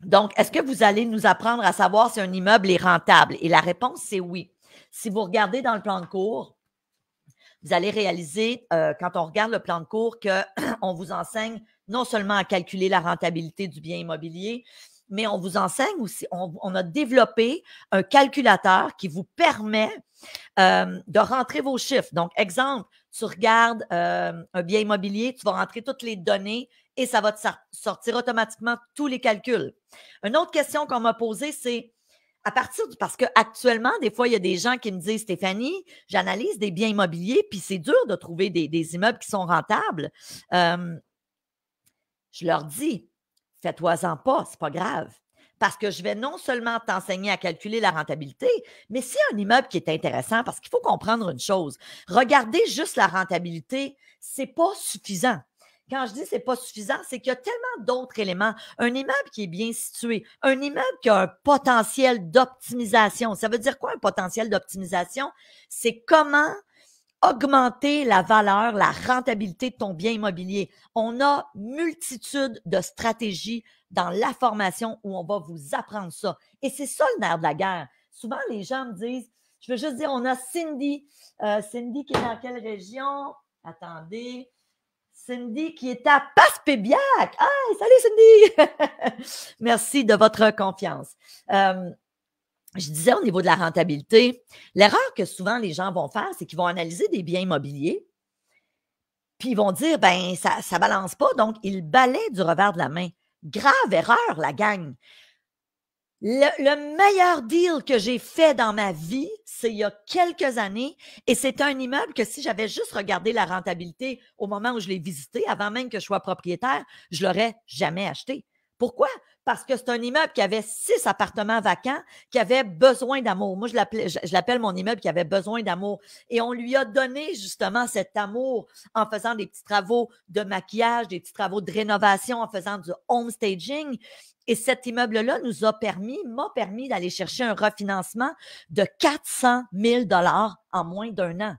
Donc, est-ce que vous allez nous apprendre à savoir si un immeuble est rentable? Et la réponse, c'est oui. Si vous regardez dans le plan de cours, vous allez réaliser, quand on regarde le plan de cours, qu'on vous enseigne non seulement à calculer la rentabilité du bien immobilier, mais on vous enseigne aussi, on a développé un calculateur qui vous permet de rentrer vos chiffres. Donc, exemple, tu regardes un bien immobilier, tu vas rentrer toutes les données et ça va te sortir automatiquement tous les calculs. Une autre question qu'on m'a posée, c'est à partir du, parce qu'actuellement, des fois, il y a des gens qui me disent, Stéphanie, j'analyse des biens immobiliers, puis c'est dur de trouver des immeubles qui sont rentables. Je leur dis, fais-toi-en pas, c'est pas grave. Parce que je vais non seulement t'enseigner à calculer la rentabilité, mais s'il y a un immeuble qui est intéressant, parce qu'il faut comprendre une chose, regarder juste la rentabilité, c'est pas suffisant. Quand je dis c'est pas suffisant, c'est qu'il y a tellement d'autres éléments. Un immeuble qui est bien situé, un immeuble qui a un potentiel d'optimisation. Ça veut dire quoi un potentiel d'optimisation? C'est comment augmenter la valeur, la rentabilité de ton bien immobilier. On a multitude de stratégies dans la formation où on va vous apprendre ça. Et c'est ça le nerf de la guerre. Souvent, les gens me disent, je veux juste dire, on a Cindy. Cindy qui est dans quelle région? Attendez. Cindy qui est à Passepébiac. Ah, salut Cindy! Merci de votre confiance. Je disais au niveau de la rentabilité, l'erreur que souvent les gens vont faire, c'est qu'ils vont analyser des biens immobiliers, puis ils vont dire, ben ça ne balance pas, donc ils balayent du revers de la main. Grave erreur, la gang. Le meilleur deal que j'ai fait dans ma vie, c'est il y a quelques années, et c'est un immeuble que si j'avais juste regardé la rentabilité au moment où je l'ai visité, avant même que je sois propriétaire, je l'aurais jamais acheté. Pourquoi? Parce que c'est un immeuble qui avait 6 appartements vacants, qui avait besoin d'amour. Moi, je l'appelle mon immeuble qui avait besoin d'amour. Et on lui a donné justement cet amour en faisant des petits travaux de maquillage, des petits travaux de rénovation, en faisant du home staging. Et cet immeuble-là m'a permis d'aller chercher un refinancement de 400 000 $ en moins d'un an.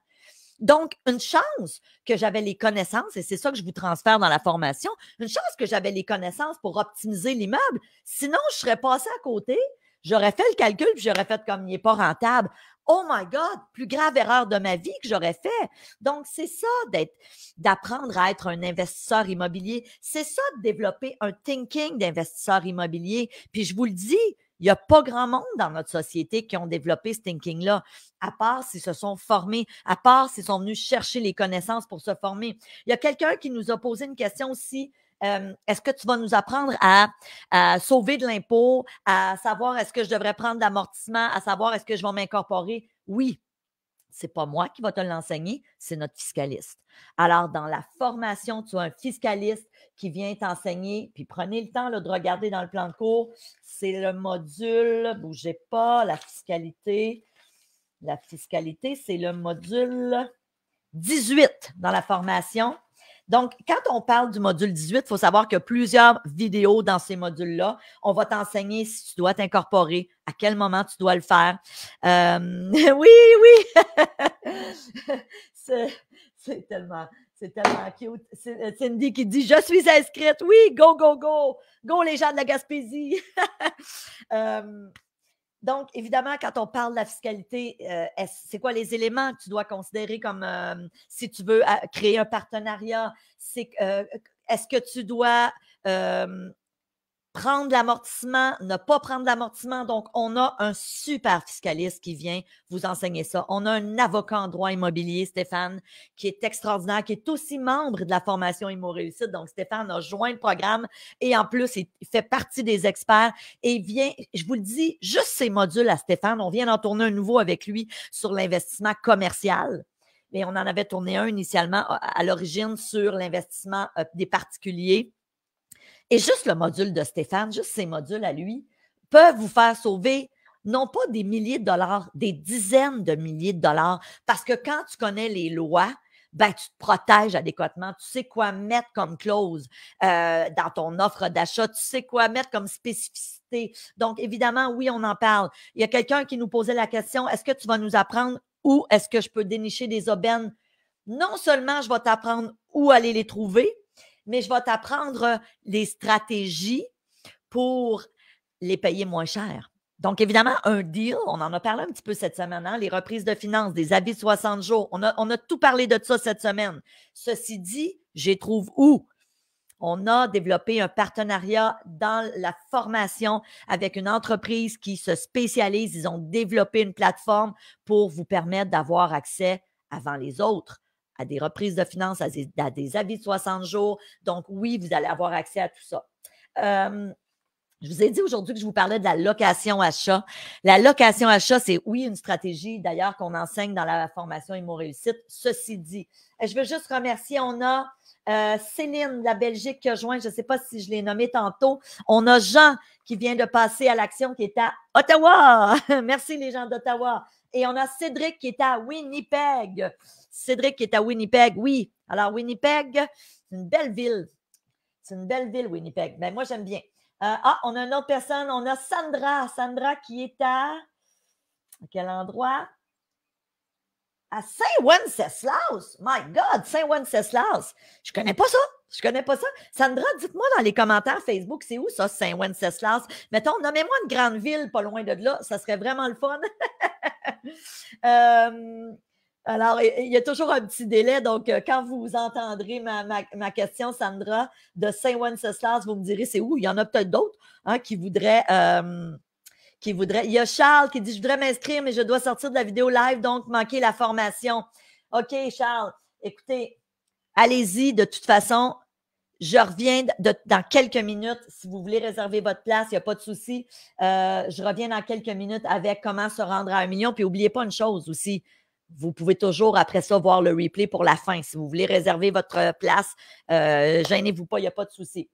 Donc, une chance que j'avais les connaissances, et c'est ça que je vous transfère dans la formation, une chance que j'avais les connaissances pour optimiser l'immeuble. Sinon, je serais passée à côté, j'aurais fait le calcul, puis j'aurais fait comme il n'est pas rentable. Oh my God, plus grave erreur de ma vie que j'aurais fait. Donc, c'est ça d'apprendre à être un investisseur immobilier. C'est ça de développer un thinking d'investisseur immobilier. Puis je vous le dis, il n'y a pas grand monde dans notre société qui ont développé ce thinking-là, à part s'ils se sont formés, à part s'ils sont venus chercher les connaissances pour se former. Il y a quelqu'un qui nous a posé une question aussi. Est-ce que tu vas nous apprendre à sauver de l'impôt, à savoir est-ce que je devrais prendre d'amortissement, à savoir est-ce que je vais m'incorporer? Oui, c'est pas moi qui va te l'enseigner, c'est notre fiscaliste. Alors, dans la formation, tu as un fiscaliste qui vient t'enseigner, puis prenez le temps là, de regarder dans le plan de cours, c'est le module, bougez pas, la fiscalité. La fiscalité, c'est le module 18 dans la formation. Donc, quand on parle du module 18, il faut savoir qu'il y a plusieurs vidéos dans ces modules-là. On va t'enseigner si tu dois t'incorporer, à quel moment tu dois le faire. Oui, oui! C'est tellement cute. C'est Cindy qui dit « Je suis inscrite! » Oui, go, go, go! Go, les gens de la Gaspésie! Donc, évidemment, quand on parle de la fiscalité, c'est quoi les éléments que tu dois considérer comme si tu veux créer un partenariat? Est-ce que tu dois prendre l'amortissement, ne pas prendre l'amortissement? Donc, on a un super fiscaliste qui vient vous enseigner ça. On a un avocat en droit immobilier, Stéphane, qui est extraordinaire, qui est aussi membre de la formation Immo Réussite. Donc, Stéphane a joint le programme et en plus, il fait partie des experts et il vient, je vous le dis, juste ces modules à Stéphane, on vient d'en tourner un nouveau avec lui sur l'investissement commercial. Et on en avait tourné un initialement à l'origine sur l'investissement des particuliers. Et juste le module de Stéphane, juste ces modules à lui, peuvent vous faire sauver non pas des milliers de dollars, des dizaines de milliers de dollars. Parce que quand tu connais les lois, ben, tu te protèges adéquatement. Tu sais quoi mettre comme clause dans ton offre d'achat. Tu sais quoi mettre comme spécificité. Donc, évidemment, oui, on en parle. Il y a quelqu'un qui nous posait la question, est-ce que tu vas nous apprendre où est-ce que je peux dénicher des aubaines? Non seulement je vais t'apprendre où aller les trouver, mais je vais t'apprendre les stratégies pour les payer moins cher. Donc, évidemment, un deal, on en a parlé un petit peu cette semaine, hein, les reprises de finances, des avis de 60 jours. On a tout parlé de ça cette semaine. Ceci dit, j'y trouve où? On a développé un partenariat dans la formation avec une entreprise qui se spécialise. Ils ont développé une plateforme pour vous permettre d'avoir accès avant les autres à des reprises de finances, à des avis de 60 jours. Donc, oui, vous allez avoir accès à tout ça. Je vous ai dit aujourd'hui que je vous parlais de la location-achat. La location-achat, c'est oui une stratégie d'ailleurs qu'on enseigne dans la formation Immo Réussite. Ceci dit, je veux juste remercier, on a Céline de la Belgique qui a joint, je ne sais pas si je l'ai nommé tantôt. On a Jean qui vient de passer à l'action qui est à Ottawa. Merci les gens d'Ottawa. Et on a Cédric qui est à Winnipeg. Cédric qui est à Winnipeg, oui. Alors Winnipeg, c'est une belle ville. C'est une belle ville, Winnipeg. Ben, moi, j'aime bien. On a une autre personne. On a Sandra. Sandra qui est à quel endroit? À Saint-Wenceslas. My God, Saint-Wenceslas. Je ne connais pas ça. Je ne connais pas ça. Sandra, dites-moi dans les commentaires Facebook, c'est où ça, Saint-Wenceslas? Mettons, nommez-moi une grande ville pas loin de là. Ça serait vraiment le fun. Alors, il y a toujours un petit délai. Donc, quand vous entendrez ma question, Sandra, de Saint-Wenceslas, vous me direz c'est où? Il y en a peut-être d'autres qui voudraient. Il y a Charles qui dit « Je voudrais m'inscrire, mais je dois sortir de la vidéo live, donc manquer la formation. » OK, Charles, écoutez, allez-y. De toute façon, je reviens dans quelques minutes. Si vous voulez réserver votre place, il n'y a pas de souci. Je reviens dans quelques minutes avec comment se rendre à 1 million. Puis, n'oubliez pas une chose aussi. Vous pouvez toujours, après ça, voir le replay pour la fin. Si vous voulez réserver votre place, gênez-vous pas, il n'y a pas de souci.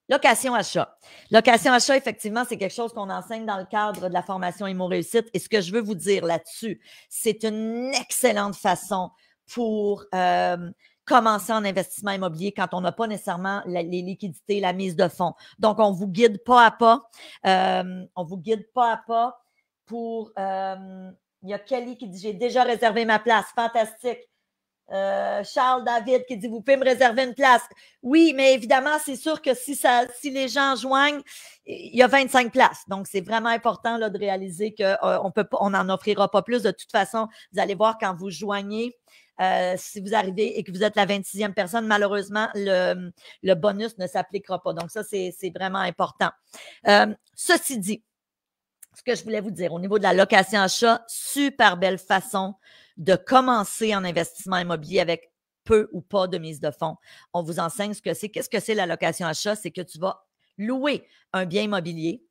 Location-achat. Location-achat, effectivement, c'est quelque chose qu'on enseigne dans le cadre de la formation Immo Réussite. Et ce que je veux vous dire là-dessus, c'est une excellente façon pour commencer en investissement immobilier quand on n'a pas nécessairement les liquidités, la mise de fonds. Donc, on vous guide pas à pas. On vous guide pas à pas pour... il y a Kelly qui dit « J'ai déjà réservé ma place. » Fantastique. Charles David qui dit « Vous pouvez me réserver une place. » Oui, mais évidemment, c'est sûr que si les gens joignent, il y a 25 places. Donc, c'est vraiment important là, de réaliser qu'on n'en offrira pas plus. De toute façon, vous allez voir quand vous joignez, si vous arrivez et que vous êtes la 26e personne, malheureusement, le bonus ne s'appliquera pas. Donc, ça, c'est vraiment important. Ceci dit, ce que je voulais vous dire au niveau de la location-achat, super belle façon de commencer en investissement immobilier avec peu ou pas de mise de fonds. On vous enseigne ce que c'est. Qu'est-ce que c'est la location-achat? C'est que tu vas louer un bien immobilier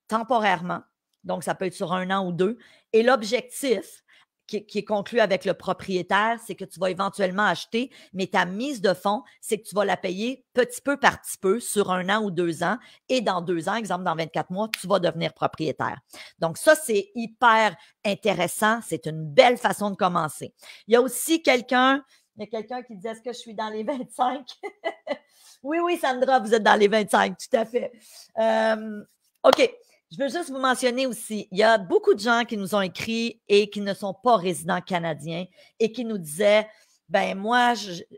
temporairement. Donc, ça peut être sur 1 an ou 2. Et l'objectif qui est conclu avec le propriétaire, c'est que tu vas éventuellement acheter, mais ta mise de fonds, c'est que tu vas la payer petit peu par petit peu sur 1 an ou 2 ans. Et dans 2 ans, exemple, dans 24 mois, tu vas devenir propriétaire. Donc, ça, c'est hyper intéressant. C'est une belle façon de commencer. Il y a aussi quelqu'un qui dit « Est-ce que je suis dans les 25? » Oui, Sandra, vous êtes dans les 25, tout à fait. OK. Je veux juste vous mentionner aussi, il y a beaucoup de gens qui nous ont écrit et qui ne sont pas résidents canadiens et qui nous disaient, ben moi,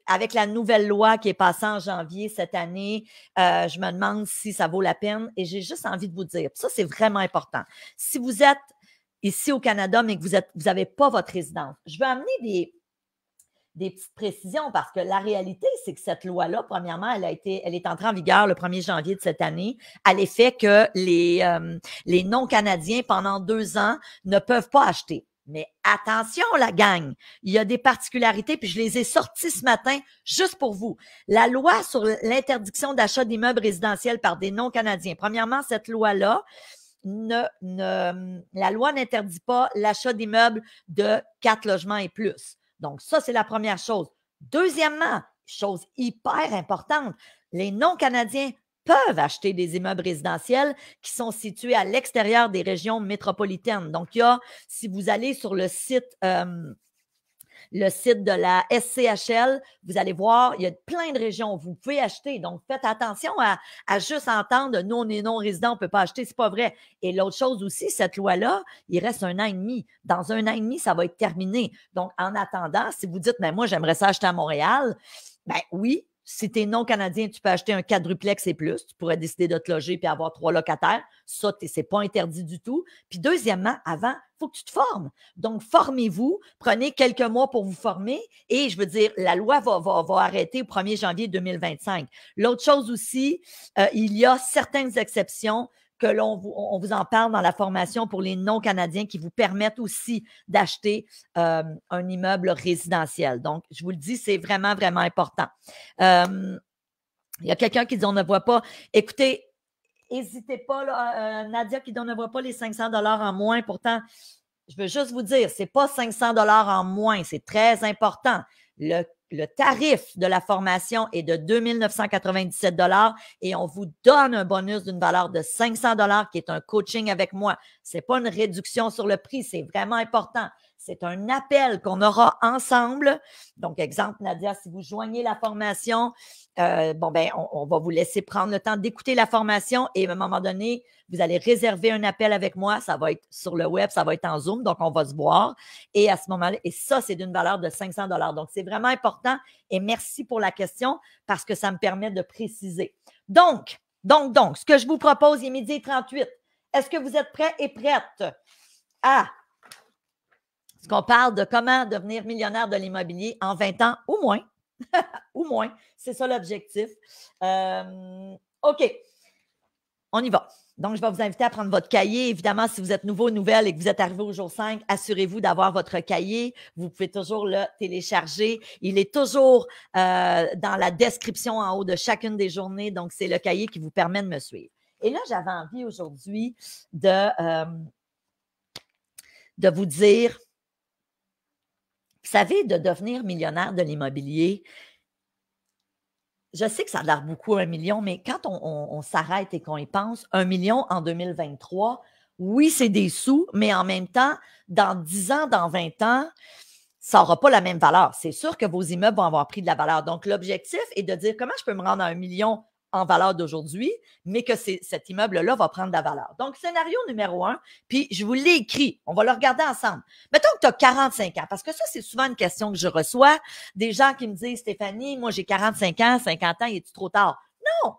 avec la nouvelle loi qui est passée en janvier cette année, je me demande si ça vaut la peine et j'ai juste envie de vous dire, ça c'est vraiment important. Si vous êtes ici au Canada, mais que vous n'avez pas votre résidence, je veux amener des petites précisions parce que la réalité, c'est que cette loi-là, premièrement, elle est entrée en vigueur le 1er janvier de cette année à l'effet que les non-Canadiens, pendant 2 ans, ne peuvent pas acheter. Mais attention, la gang, il y a des particularités, puis je les ai sorties ce matin juste pour vous. La loi sur l'interdiction d'achat d'immeubles résidentiels par des non-Canadiens. Premièrement, cette loi-là, la loi n'interdit pas l'achat d'immeubles de 4 logements et plus. Donc, ça, c'est la première chose. Deuxièmement, chose hyper importante, les non-Canadiens peuvent acheter des immeubles résidentiels qui sont situés à l'extérieur des régions métropolitaines. Donc, si vous allez sur le site de la SCHL, vous allez voir, il y a plein de régions où vous pouvez acheter. Donc, faites attention à juste entendre « nous, on est non-résidents, on ne peut pas acheter », c'est pas vrai. Et l'autre chose aussi, cette loi-là, il reste 1 an et demi. Dans 1 an et demi, ça va être terminé. Donc, en attendant, si vous dites « mais moi, j'aimerais ça acheter à Montréal », ben oui, si tu es non-canadien, tu peux acheter un quadruplex et plus. Tu pourrais décider de te loger puis avoir 3 locataires. Ça, c'est pas interdit du tout. Puis deuxièmement, avant, il faut que tu te formes. Donc, formez-vous. Prenez quelques mois pour vous former. Et je veux dire, la loi va arrêter au 1er janvier 2025. L'autre chose aussi, il y a certaines exceptions on vous en parle dans la formation pour les non-canadiens qui vous permettent aussi d'acheter un immeuble résidentiel. Donc, je vous le dis, c'est vraiment, vraiment important. Il y a quelqu'un qui dit on ne voit pas. Écoutez, n'hésitez pas, là, Nadia qui dit on ne voit pas les 500 $ en moins. Pourtant, je veux juste vous dire, ce n'est pas 500 $ en moins, c'est très important. Le tarif de la formation est de 2 997 $ et on vous donne un bonus d'une valeur de 500 $ qui est un coaching avec moi. Ce n'est pas une réduction sur le prix, c'est vraiment important. C'est un appel qu'on aura ensemble. Donc, exemple, Nadia, si vous joignez la formation, on va vous laisser prendre le temps d'écouter la formation et à un moment donné, vous allez réserver un appel avec moi. Ça va être sur le web, ça va être en Zoom, donc on va se voir. Et à ce moment-là, et ça, c'est d'une valeur de 500 $. Donc, c'est vraiment important et merci pour la question parce que ça me permet de préciser. Donc, ce que je vous propose, il est 12h38. Est-ce que vous êtes prêts et prêtes à ce qu'on parle de comment devenir millionnaire de l'immobilier en 20 ans ou moins? Ou moins, c'est ça l'objectif. OK, on y va. Donc, je vais vous inviter à prendre votre cahier. Évidemment, si vous êtes nouveau, nouvelle et que vous êtes arrivé au jour 5, assurez-vous d'avoir votre cahier. Vous pouvez toujours le télécharger. Il est toujours dans la description en haut de chacune des journées. Donc, c'est le cahier qui vous permet de me suivre. Et là, j'avais envie aujourd'hui de vous dire, vous savez, de devenir millionnaire de l'immobilier, je sais que ça a l'air beaucoup, 1 million, mais quand on s'arrête et qu'on y pense, 1 million en 2023, oui, c'est des sous, mais en même temps, dans 10 ans, dans 20 ans, ça n'aura pas la même valeur. C'est sûr que vos immeubles vont avoir pris de la valeur. Donc, l'objectif est de dire comment je peux me rendre à 1 million en valeur d'aujourd'hui, mais que cet immeuble-là va prendre de la valeur. Donc, scénario numéro 1, puis je vous l'ai écrit. On va le regarder ensemble. Mettons que tu as 45 ans, parce que ça, c'est souvent une question que je reçois. Des gens qui me disent, Stéphanie, moi, j'ai 45 ans, 50 ans, il est-tu trop tard? Non,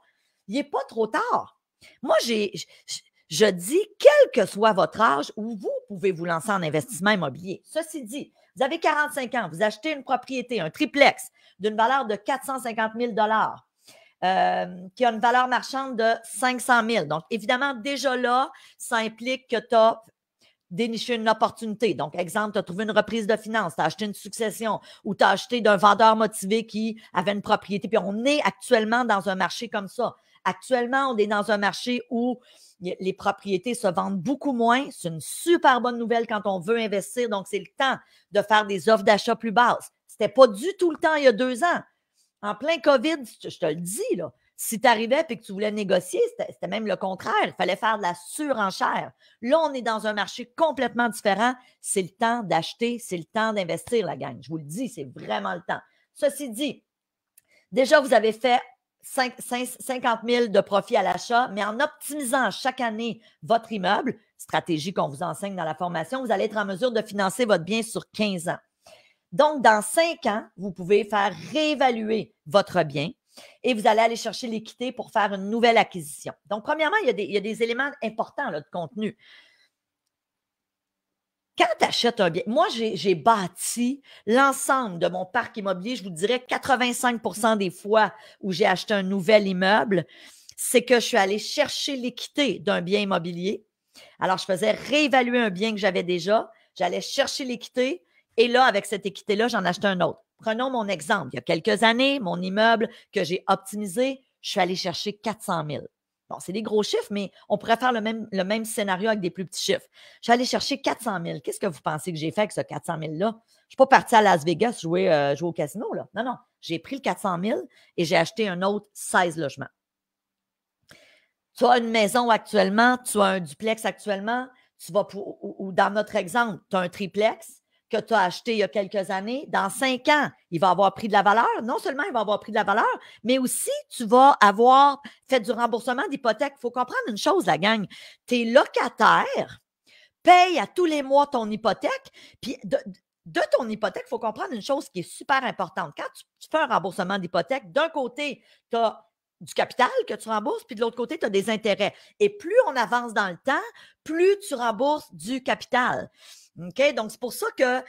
il n'est pas trop tard. Moi, je dis, quel que soit votre âge, où vous pouvez vous lancer en investissement immobilier. Ceci dit, vous avez 45 ans, vous achetez une propriété, un triplex d'une valeur de 450 000 $. Qui a une valeur marchande de 500 000. Donc, évidemment, déjà là, ça implique que tu as déniché une opportunité. Donc, exemple, tu as trouvé une reprise de finances, tu as acheté une succession ou tu as acheté d'un vendeur motivé qui avait une propriété. Puis, on est actuellement dans un marché comme ça. Actuellement, on est dans un marché où les propriétés se vendent beaucoup moins. C'est une super bonne nouvelle quand on veut investir. Donc, c'est le temps de faire des offres d'achat plus basses. Ce n'était pas du tout le temps il y a 2 ans. En plein COVID, je te le dis, là, si tu arrivais et que tu voulais négocier, c'était même le contraire. Il fallait faire de la surenchère. Là, on est dans un marché complètement différent. C'est le temps d'acheter, c'est le temps d'investir, la gang. Je vous le dis, c'est vraiment le temps. Ceci dit, déjà, vous avez fait 50 000 de profit à l'achat, mais en optimisant chaque année votre immeuble, stratégie qu'on vous enseigne dans la formation, vous allez être en mesure de financer votre bien sur 15 ans. Donc, dans 5 ans, vous pouvez faire réévaluer votre bien et vous allez aller chercher l'équité pour faire une nouvelle acquisition. Donc, premièrement, il y a des éléments importants là, de contenu. Quand tu achètes un bien, moi, j'ai bâti l'ensemble de mon parc immobilier, je vous dirais 85 % des fois où j'ai acheté un nouvel immeuble, c'est que je suis allée chercher l'équité d'un bien immobilier. Alors, je faisais réévaluer un bien que j'avais déjà, j'allais chercher l'équité. Et là, avec cette équité-là, j'en achetais un autre. Prenons mon exemple. Il y a quelques années, mon immeuble que j'ai optimisé, je suis allée chercher 400 000. Bon, c'est des gros chiffres, mais on pourrait faire le même scénario avec des plus petits chiffres. Je suis allée chercher 400 000. Qu'est-ce que vous pensez que j'ai fait avec ce 400 000-là? Je ne suis pas partie à Las Vegas jouer au casino, là. Non. J'ai pris le 400 000 et j'ai acheté un autre 16 logements. Tu as une maison actuellement, tu as un duplex actuellement, tu vas ou dans notre exemple, tu as un triplex que tu as acheté il y a quelques années, dans 5 ans, il va avoir pris de la valeur. Non seulement il va avoir pris de la valeur, mais aussi tu vas avoir fait du remboursement d'hypothèque. Il faut comprendre une chose, la gang. Tes locataires payent à tous les mois ton hypothèque, puis de ton hypothèque, il faut comprendre une chose qui est super importante. Quand tu fais un remboursement d'hypothèque, d'un côté, tu as du capital que tu rembourses, puis de l'autre côté, tu as des intérêts. Et plus on avance dans le temps, plus tu rembourses du capital. OK? Donc, c'est pour ça que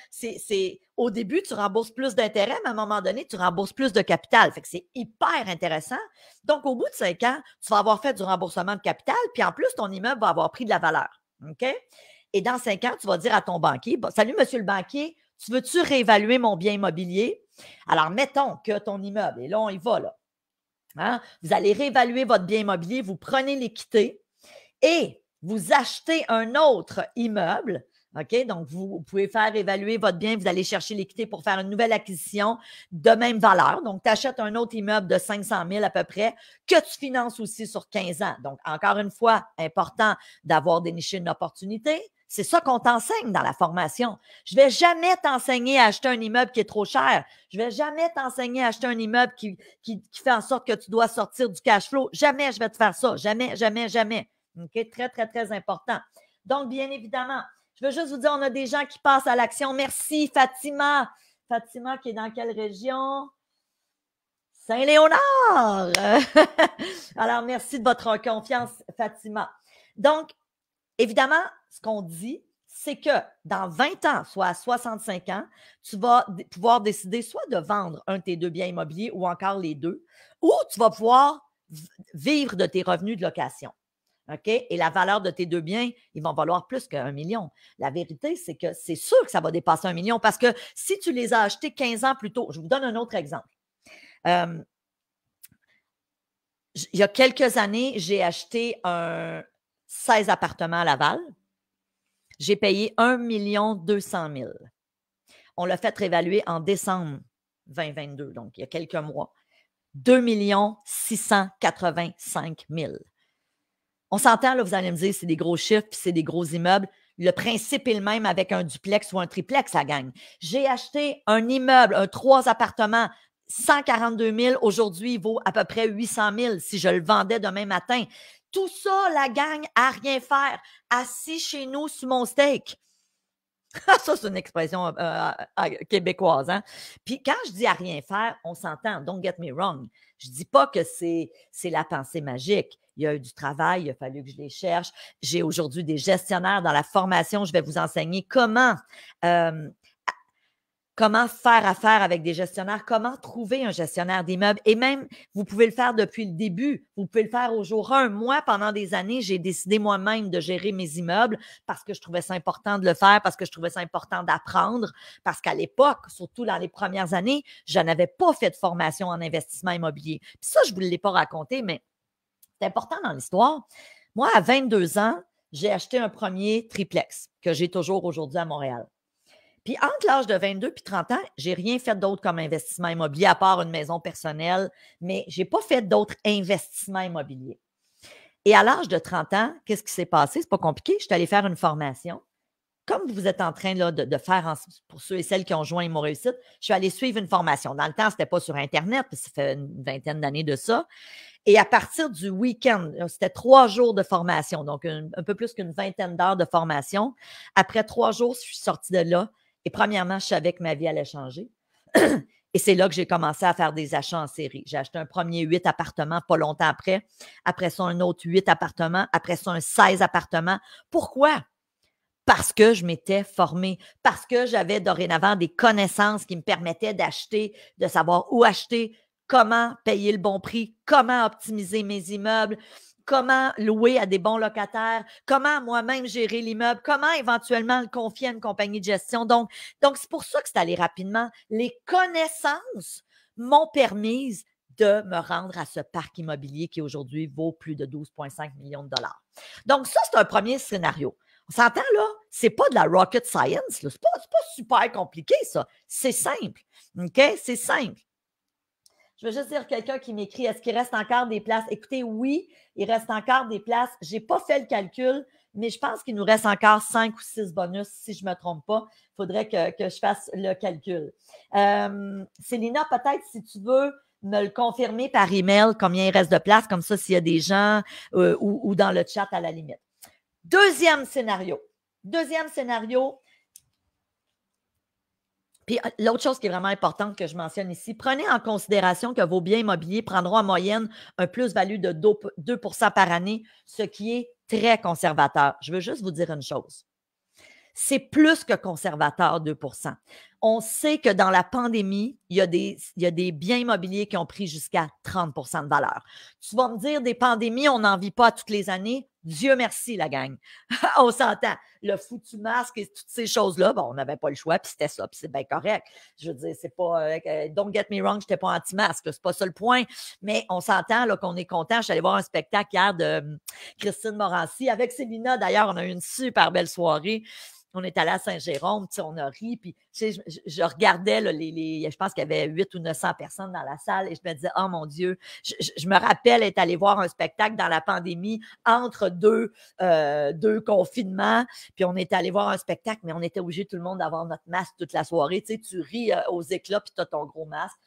au début, tu rembourses plus d'intérêts, mais à un moment donné, tu rembourses plus de capital. Fait que c'est hyper intéressant. Donc, au bout de 5 ans, tu vas avoir fait du remboursement de capital, puis en plus, ton immeuble va avoir pris de la valeur. OK? Et dans 5 ans, tu vas dire à ton banquier, salut, monsieur le banquier, tu veux-tu réévaluer mon bien immobilier? Alors, mettons que ton immeuble, et là, on y va, là. Hein? Vous allez réévaluer votre bien immobilier, vous prenez l'équité et vous achetez un autre immeuble. OK? Donc, vous pouvez faire évaluer votre bien, vous allez chercher l'équité pour faire une nouvelle acquisition de même valeur. Donc, tu achètes un autre immeuble de 500 000 à peu près que tu finances aussi sur 15 ans. Donc, encore une fois, important d'avoir déniché une opportunité. C'est ça qu'on t'enseigne dans la formation. Je ne vais jamais t'enseigner à acheter un immeuble qui est trop cher. Je ne vais jamais t'enseigner à acheter un immeuble qui fait en sorte que tu dois sortir du cash flow. Jamais je vais te faire ça. Jamais, jamais, jamais. OK? Très, très, très important. Donc, bien évidemment, je veux juste vous dire, on a des gens qui passent à l'action. Merci, Fatima. Fatima, qui est dans quelle région? Saint-Léonard! Alors, merci de votre confiance, Fatima. Donc, évidemment, ce qu'on dit, c'est que dans 20 ans, soit à 65 ans, tu vas pouvoir décider soit de vendre un de tes 2 biens immobiliers ou encore les 2, ou tu vas pouvoir vivre de tes revenus de location. OK? Et la valeur de tes 2 biens, ils vont valoir plus qu'1 million. La vérité, c'est que c'est sûr que ça va dépasser 1 million parce que si tu les as achetés 15 ans plus tôt, je vous donne un autre exemple. Il y a quelques années, j'ai acheté 16 appartements à Laval. J'ai payé 1 200 000. On l'a fait réévaluer en décembre 2022, donc il y a quelques mois. 2 685 000. On s'entend, là, vous allez me dire, c'est des gros chiffres, puis c'est des gros immeubles. Le principe est le même avec un duplex ou un triplex, ça gagne. J'ai acheté un immeuble, 3 appartements, 142 000. Aujourd'hui, il vaut à peu près 800 000 si je le vendais demain matin. Tout ça, la gang, à rien faire, assis chez nous sur mon steak. Ça, c'est une expression québécoise. Hein? Puis quand je dis à rien faire, on s'entend. Don't get me wrong. Je ne dis pas que c'est la pensée magique. Il y a eu du travail, il a fallu que je les cherche. J'ai aujourd'hui des gestionnaires dans la formation. Je vais vous enseigner comment faire affaire avec des gestionnaires, comment trouver un gestionnaire d'immeuble. Et même, vous pouvez le faire depuis le début. Vous pouvez le faire au jour 1. Moi, pendant des années, j'ai décidé moi-même de gérer mes immeubles parce que je trouvais ça important de le faire, parce que je trouvais ça important d'apprendre, parce qu'à l'époque, surtout dans les premières années, je n'avais pas fait de formation en investissement immobilier. Puis ça, je ne vous l'ai pas raconté, mais c'est important dans l'histoire. Moi, à 22 ans, j'ai acheté un premier triplex que j'ai toujours aujourd'hui à Montréal. Puis entre l'âge de 22 puis 30 ans, j'ai rien fait d'autre comme investissement immobilier à part une maison personnelle, mais j'ai pas fait d'autres investissements immobiliers. Et à l'âge de 30 ans, qu'est-ce qui s'est passé? C'est pas compliqué. Je suis allée faire une formation. Comme vous êtes en train là, de faire, pour ceux et celles qui ont joint Immo Réussite, je suis allée suivre une formation. Dans le temps, c'était pas sur Internet, puis ça fait une vingtaine d'années de ça. Et à partir du week-end, c'était 3 jours de formation, donc un peu plus qu'une vingtaine d'heures de formation. Après 3 jours, je suis sortie de là. Et premièrement, je savais que ma vie allait changer. Et c'est là que j'ai commencé à faire des achats en série. J'ai acheté un premier 8 appartements pas longtemps après. Après ça, un autre 8 appartements. Après ça, un 16 appartements. Pourquoi? Parce que je m'étais formée, parce que j'avais dorénavant des connaissances qui me permettaient d'acheter, de savoir où acheter, comment payer le bon prix, comment optimiser mes immeubles, comment louer à des bons locataires, comment moi-même gérer l'immeuble, comment éventuellement le confier à une compagnie de gestion. Donc c'est pour ça que c'est allé rapidement. Les connaissances m'ont permis de me rendre à ce parc immobilier qui aujourd'hui vaut plus de 12,5 millions de dollars. Donc ça, c'est un premier scénario. On s'entend là, c'est pas de la rocket science, là. C'est pas super compliqué ça. C'est simple, OK? C'est simple. Je veux juste dire quelqu'un qui m'écrit, est-ce qu'il reste encore des places? Écoutez, oui, il reste encore des places. Je n'ai pas fait le calcul, mais je pense qu'il nous reste encore 5 ou 6 bonus, si je ne me trompe pas. Il faudrait que je fasse le calcul. Célina, peut-être si tu veux me le confirmer par email, combien il reste de place, comme ça, s'il y a des gens ou dans le chat à la limite. Deuxième scénario. Puis l'autre chose qui est vraiment importante que je mentionne ici, prenez en considération que vos biens immobiliers prendront en moyenne un plus-value de 2% par année, ce qui est très conservateur. Je veux juste vous dire une chose. c'est plus que conservateur, 2 %. On sait que dans la pandémie, il y a des biens immobiliers qui ont pris jusqu'à 30 % de valeur. Tu vas me dire, des pandémies, on n'en vit pas toutes les années. Dieu merci, la gang. On s'entend. Le foutu masque et toutes ces choses-là, bon, on n'avait pas le choix, puis c'était ça, puis c'est bien correct. Je veux dire, c'est pas... don't get me wrong, je n'étais pas anti-masque, c'est pas ça le point. Mais on s'entend là, qu'on est content. Je suis allée voir un spectacle hier de Christine Morancy. Avec Célina, d'ailleurs, on a eu une super belle soirée. On est allé à Saint-Jérôme, on a ri, puis je regardais, là, je pense qu'il y avait 800 ou 900 personnes dans la salle et je me disais, oh mon Dieu, je me rappelle être allé voir un spectacle dans la pandémie entre deux confinements, puis on est allé voir un spectacle, mais on était obligé tout le monde d'avoir notre masque toute la soirée. Tu sais, tu ris aux éclats, puis tu as ton gros masque.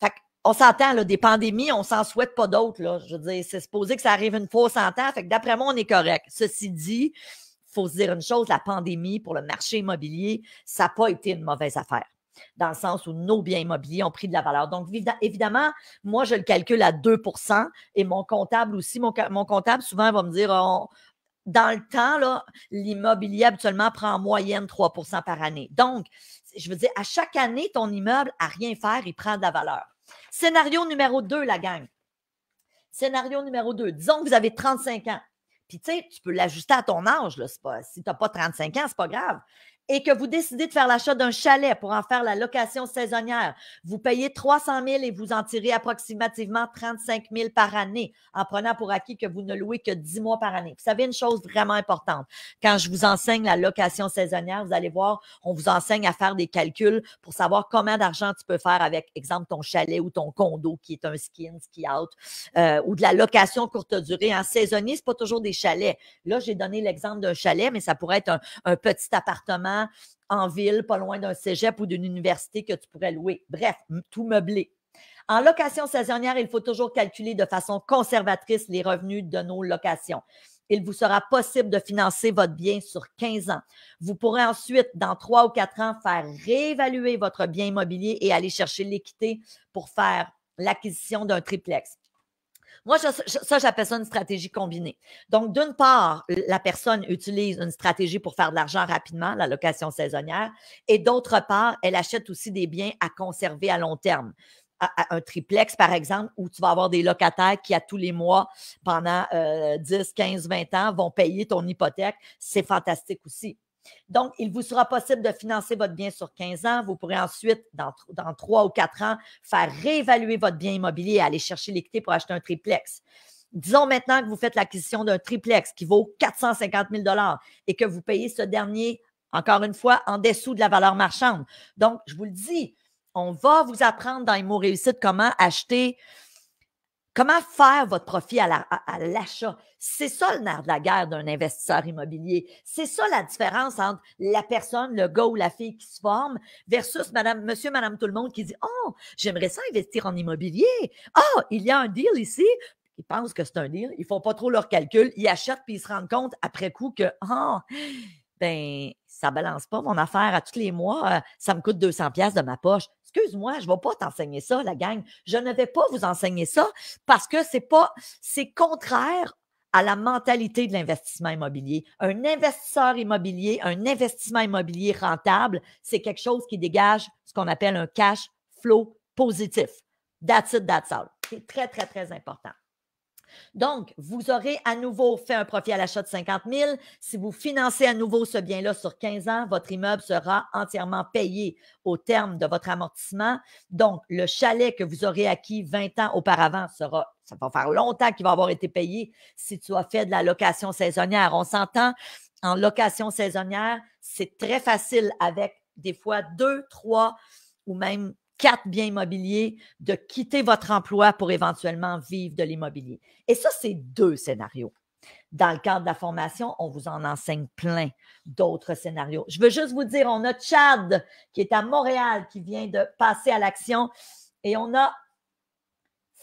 Fait on s'entend, là, des pandémies, on s'en souhaite pas d'autres, là. Je veux dire, c'est supposé que ça arrive une fois au 100 ans, fait que d'après moi, on est correct. Ceci dit, il faut se dire une chose, la pandémie pour le marché immobilier, ça n'a pas été une mauvaise affaire, dans le sens où nos biens immobiliers ont pris de la valeur. Donc, évidemment, moi, je le calcule à 2 % et mon comptable aussi, mon comptable souvent va me dire, dans le temps, là, l'immobilier habituellement prend en moyenne 3 % par année. Donc, je veux dire, à chaque année, ton immeuble, à rien faire, il prend de la valeur. Scénario numéro 2, la gang. Scénario numéro 2, disons que vous avez 35 ans. Puis, tu sais, tu peux l'ajuster à ton âge. Là, si tu n'as pas 35 ans, ce n'est pas grave. Et que vous décidez de faire l'achat d'un chalet pour en faire la location saisonnière. Vous payez 300 000 et vous en tirez approximativement 35 000 par année en prenant pour acquis que vous ne louez que 10 mois par année. Vous savez une chose vraiment importante. Quand je vous enseigne la location saisonnière, vous allez voir, on vous enseigne à faire des calculs pour savoir combien d'argent tu peux faire avec, exemple, ton chalet ou ton condo qui est un ski in, ski out, ou de la location courte durée. En saisonnier, ce n'est pas toujours des chalets. Là, j'ai donné l'exemple d'un chalet, mais ça pourrait être un petit appartement en ville, pas loin d'un cégep ou d'une université que tu pourrais louer. Bref, tout meublé. En location saisonnière, il faut toujours calculer de façon conservatrice les revenus de nos locations. Il vous sera possible de financer votre bien sur 15 ans. Vous pourrez ensuite, dans 3 ou 4 ans, faire réévaluer votre bien immobilier et aller chercher l'équité pour faire l'acquisition d'un triplex. Moi, ça, j'appelle ça une stratégie combinée. Donc, d'une part, la personne utilise une stratégie pour faire de l'argent rapidement, la location saisonnière, et d'autre part, elle achète aussi des biens à conserver à long terme. Un triplex, par exemple, où tu vas avoir des locataires qui, à tous les mois, pendant 10, 15, 20 ans, vont payer ton hypothèque. C'est fantastique aussi. Donc, il vous sera possible de financer votre bien sur 15 ans. Vous pourrez ensuite, dans 3 ou 4 ans, faire réévaluer votre bien immobilier et aller chercher l'équité pour acheter un triplex. Disons maintenant que vous faites l'acquisition d'un triplex qui vaut 450 000 $ et que vous payez ce dernier, encore une fois, en dessous de la valeur marchande. Donc, je vous le dis, on va vous apprendre dans Immo Réussite comment faire votre profit à l'achat. C'est ça le nerf de la guerre d'un investisseur immobilier. C'est ça la différence entre la personne, le gars ou la fille qui se forme versus monsieur, madame, tout le monde qui dit « Oh, j'aimerais ça investir en immobilier. Oh, il y a un deal ici. » Ils pensent que c'est un deal. Ils ne font pas trop leur calcul. Ils achètent puis ils se rendent compte après coup que « Oh, ben ça ne balance pas mon affaire à tous les mois. Ça me coûte 200 $ de ma poche. » Excuse-moi, je ne vais pas t'enseigner ça, la gang. Je ne vais pas vous enseigner ça parce que c'est contraire à la mentalité de l'investissement immobilier. Un investisseur immobilier, un investissement immobilier rentable, c'est quelque chose qui dégage ce qu'on appelle un cash flow positif. That's it, that's all. C'est très, très, très important. Donc, vous aurez à nouveau fait un profit à l'achat de 50 000. Si vous financez à nouveau ce bien-là sur 15 ans, votre immeuble sera entièrement payé au terme de votre amortissement. Donc, le chalet que vous aurez acquis 20 ans auparavant ça va faire longtemps qu'il va avoir été payé si tu as fait de la location saisonnière. On s'entend, en location saisonnière, c'est très facile avec des fois 2, 3 ou même 4 biens immobiliers, de quitter votre emploi pour éventuellement vivre de l'immobilier. Et ça, c'est 2 scénarios. Dans le cadre de la formation, on vous en enseigne plein d'autres scénarios. Je veux juste vous dire, on a Chad qui est à Montréal, qui vient de passer à l'action, et on a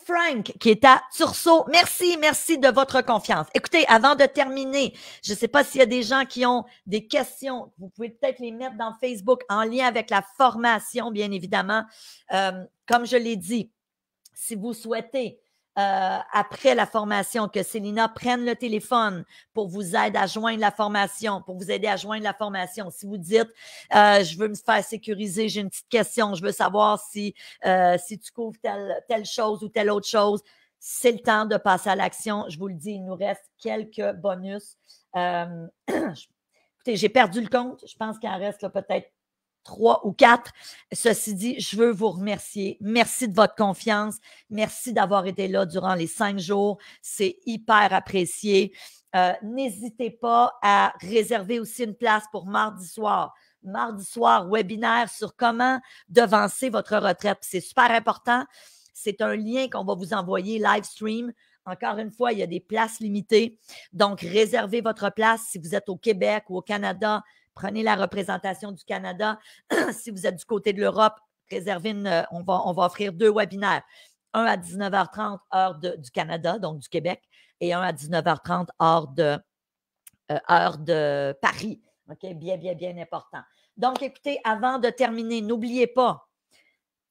Frank qui est à Tursault. Merci de votre confiance. Écoutez, avant de terminer, je ne sais pas s'il y a des gens qui ont des questions. Vous pouvez peut-être les mettre dans Facebook en lien avec la formation, bien évidemment. Comme je l'ai dit, si vous souhaitez après la formation, que Célina prenne le téléphone pour vous aider à joindre la formation, pour vous aider à joindre la formation. Si vous dites, je veux me faire sécuriser, j'ai une petite question, je veux savoir si tu couvres telle chose ou telle autre chose, c'est le temps de passer à l'action. Je vous le dis, il nous reste quelques bonus. Écoutez, j'ai perdu le compte. Je pense qu'il en reste là, peut-être 3 ou 4. Ceci dit, je veux vous remercier. Merci de votre confiance. Merci d'avoir été là durant les 5 jours. C'est hyper apprécié. N'hésitez pas à réserver aussi une place pour mardi soir. Mardi soir, webinaire sur comment devancer votre retraite. C'est super important. C'est un lien qu'on va vous envoyer live stream. Encore une fois, il y a des places limitées. Donc, réservez votre place si vous êtes au Québec ou au Canada. Prenez la représentation du Canada. Si vous êtes du côté de l'Europe, réservez on va offrir 2 webinaires. Un à 19h30, heure du Canada, donc du Québec, et un à 19h30, heure de Paris. OK? Bien, bien, bien important. Donc, écoutez, avant de terminer, n'oubliez pas,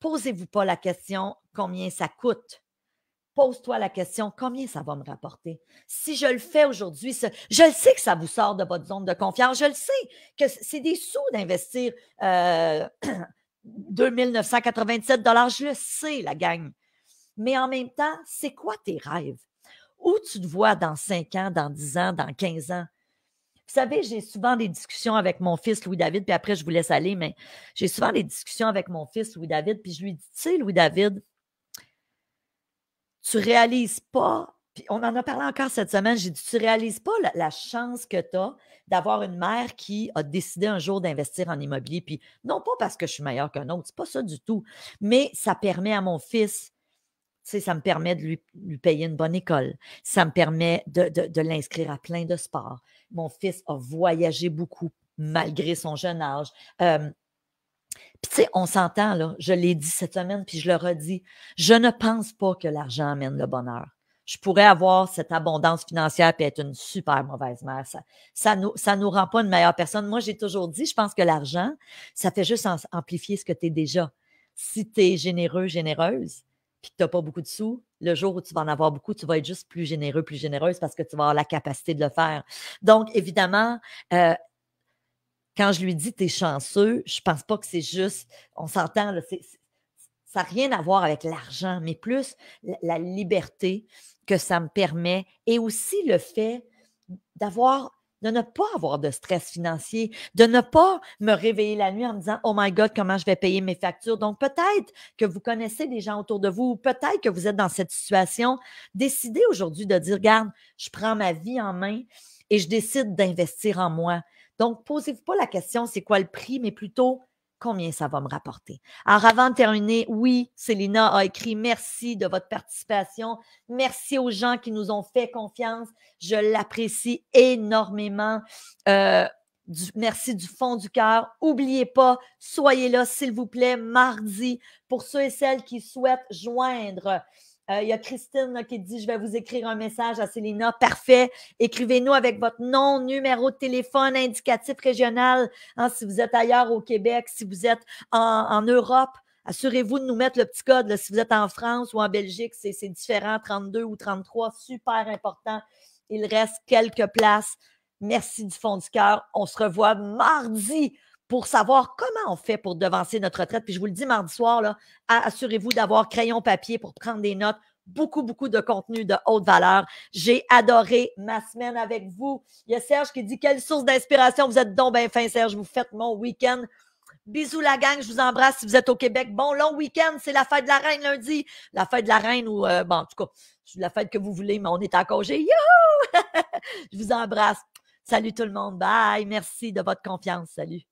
posez-vous pas la question combien ça coûte. Pose-toi la question, combien ça va me rapporter? Si je le fais aujourd'hui, je le sais que ça vous sort de votre zone de confiance. Je le sais que c'est des sous d'investir 2 987 $. Je le sais, la gang. Mais en même temps, c'est quoi tes rêves? Où tu te vois dans 5 ans, dans 10 ans, dans 15 ans? Vous savez, j'ai souvent des discussions avec mon fils Louis-David, puis après, je vous laisse aller, mais j'ai souvent des discussions avec mon fils Louis-David, puis je lui dis, tu sais, Louis-David, tu réalises pas, puis on en a parlé encore cette semaine, j'ai dit, tu réalises pas la chance que tu as d'avoir une mère qui a décidé un jour d'investir en immobilier, puis non pas parce que je suis meilleure qu'un autre, c'est pas ça du tout, mais ça permet à mon fils, tu sais, ça me permet de lui payer une bonne école, ça me permet de l'inscrire à plein de sports. Mon fils a voyagé beaucoup malgré son jeune âge. Puis, tu sais, on s'entend, là, je l'ai dit cette semaine, puis je le redis, je ne pense pas que l'argent amène le bonheur. Je pourrais avoir cette abondance financière et être une super mauvaise mère. Ça nous rend pas une meilleure personne. Moi, j'ai toujours dit, je pense que l'argent, ça fait juste amplifier ce que tu es déjà. Si tu es généreux, généreuse, puis que tu n'as pas beaucoup de sous, le jour où tu vas en avoir beaucoup, tu vas être juste plus généreux, plus généreuse parce que tu vas avoir la capacité de le faire. Donc, évidemment, quand je lui dis « t'es chanceux », je pense pas que c'est juste, on s'entend, là, ça n'a rien à voir avec l'argent, mais plus la liberté que ça me permet et aussi le fait de ne pas avoir de stress financier, de ne pas me réveiller la nuit en me disant « Oh my God, comment je vais payer mes factures? » Donc, peut-être que vous connaissez des gens autour de vous, peut-être que vous êtes dans cette situation. Décidez aujourd'hui de dire « Regarde, je prends ma vie en main et je décide d'investir en moi. » Donc, posez-vous pas la question c'est quoi le prix, mais plutôt combien ça va me rapporter. Alors, avant de terminer, oui, Célina a écrit merci de votre participation. Merci aux gens qui nous ont fait confiance. Je l'apprécie énormément. Merci du fond du cœur. N'oubliez pas, soyez là, s'il vous plaît, mardi, pour ceux et celles qui souhaitent joindre. Il y a Christine là, qui dit « Je vais vous écrire un message à Célina. » Parfait. Écrivez-nous avec votre nom, numéro de téléphone, indicatif régional. Hein, si vous êtes ailleurs au Québec, si vous êtes en Europe, assurez-vous de nous mettre le petit code. Là, si vous êtes en France ou en Belgique, c'est différent, 32 ou 33. Super important. Il reste quelques places. Merci du fond du cœur. On se revoit mardi pour savoir comment on fait pour devancer notre retraite. Puis je vous le dis mardi soir, là, assurez-vous d'avoir crayon papier pour prendre des notes. Beaucoup, beaucoup de contenu de haute valeur. J'ai adoré ma semaine avec vous. Il y a Serge qui dit « Quelle source d'inspiration! Vous êtes donc bien fin, Serge. Vous faites mon week-end. » Bisous la gang, je vous embrasse si vous êtes au Québec. Bon long week-end, c'est la fête de la reine lundi. La fête de la reine ou, bon, en tout cas, la fête que vous voulez, mais on est en congé. Youhou! Je vous embrasse. Salut tout le monde. Bye. Merci de votre confiance. Salut.